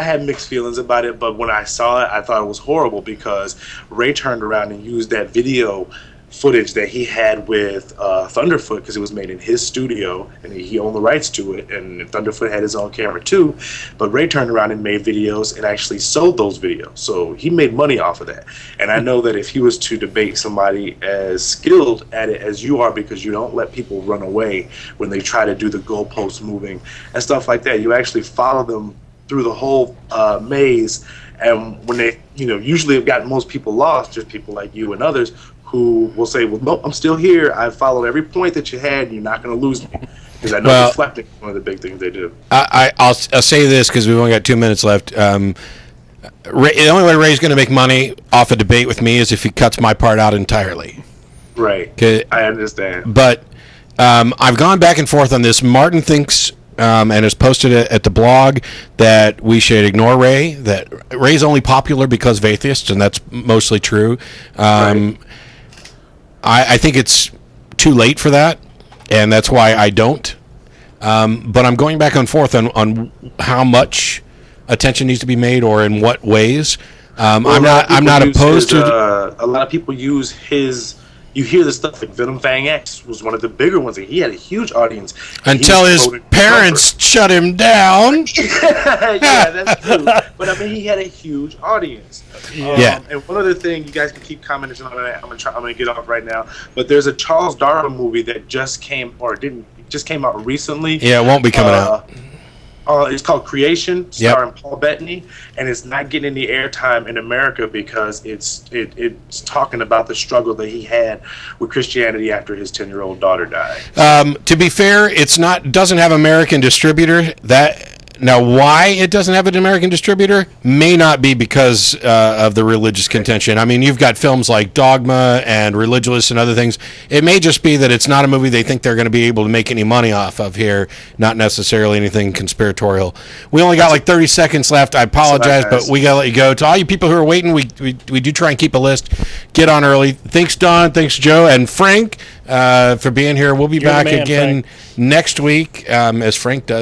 had mixed feelings about it, but when I saw it, I thought it was horrible because Ray turned around and used that video footage that he had with Thunderfoot, because it was made in his studio and he owned the rights to it, and Thunderfoot had his own camera too, but Ray turned around and made videos and actually sold those videos, so he made money off of that. And I know that if he was to debate somebody as skilled at it as you are, because you don't let people run away when they try to do the goalpost moving and stuff like that, you actually follow them through the whole maze, and when they usually have gotten most people lost, just people like you and others who will say, well, nope, I'm still here. I followed every point that you had, and you're not going to lose me. Because I know deflecting is one of the big things they do. I'll say this because we've only got 2 minutes left. The only way Ray's going to make money off a debate with me is if he cuts my part out entirely. Right. I understand. But I've gone back and forth on this. Martin thinks, and has posted it at the blog, that we should ignore Ray, that Ray's only popular because of atheists, and that's mostly true. Right. I think it's too late for that, and that's why I don't. But I'm going back and forth on how much attention needs to be made or in what ways. I'm not opposed to. A lot of people use his. You hear the stuff like Venom Fang X was one of the bigger ones. He had a huge audience until his parents shut him down. Yeah, that's true. But I mean, he had a huge audience. Yeah. And one other thing, you guys can keep commenting on that. I'm gonna get off right now. But there's a Charles Darwin movie that just came out recently. Yeah, it won't be coming out. It's called Creation, starring Paul Bettany, and it's not getting any airtime in America because it's talking about the struggle that he had with Christianity after his 10-year-old daughter died. To be fair, doesn't have American distributor. Now, why it doesn't have an American distributor may not be because of the religious contention. I mean, you've got films like Dogma and Religious and other things. It may just be that it's not a movie they think they're going to be able to make any money off of here, not necessarily anything conspiratorial. We only got like 30 seconds left. I apologize, but we got to let you go. To all you people who are waiting, we do try and keep a list. Get on early. Thanks, Don. Thanks, Joe. And Frank for being here. We'll be back again next week, as Frank does.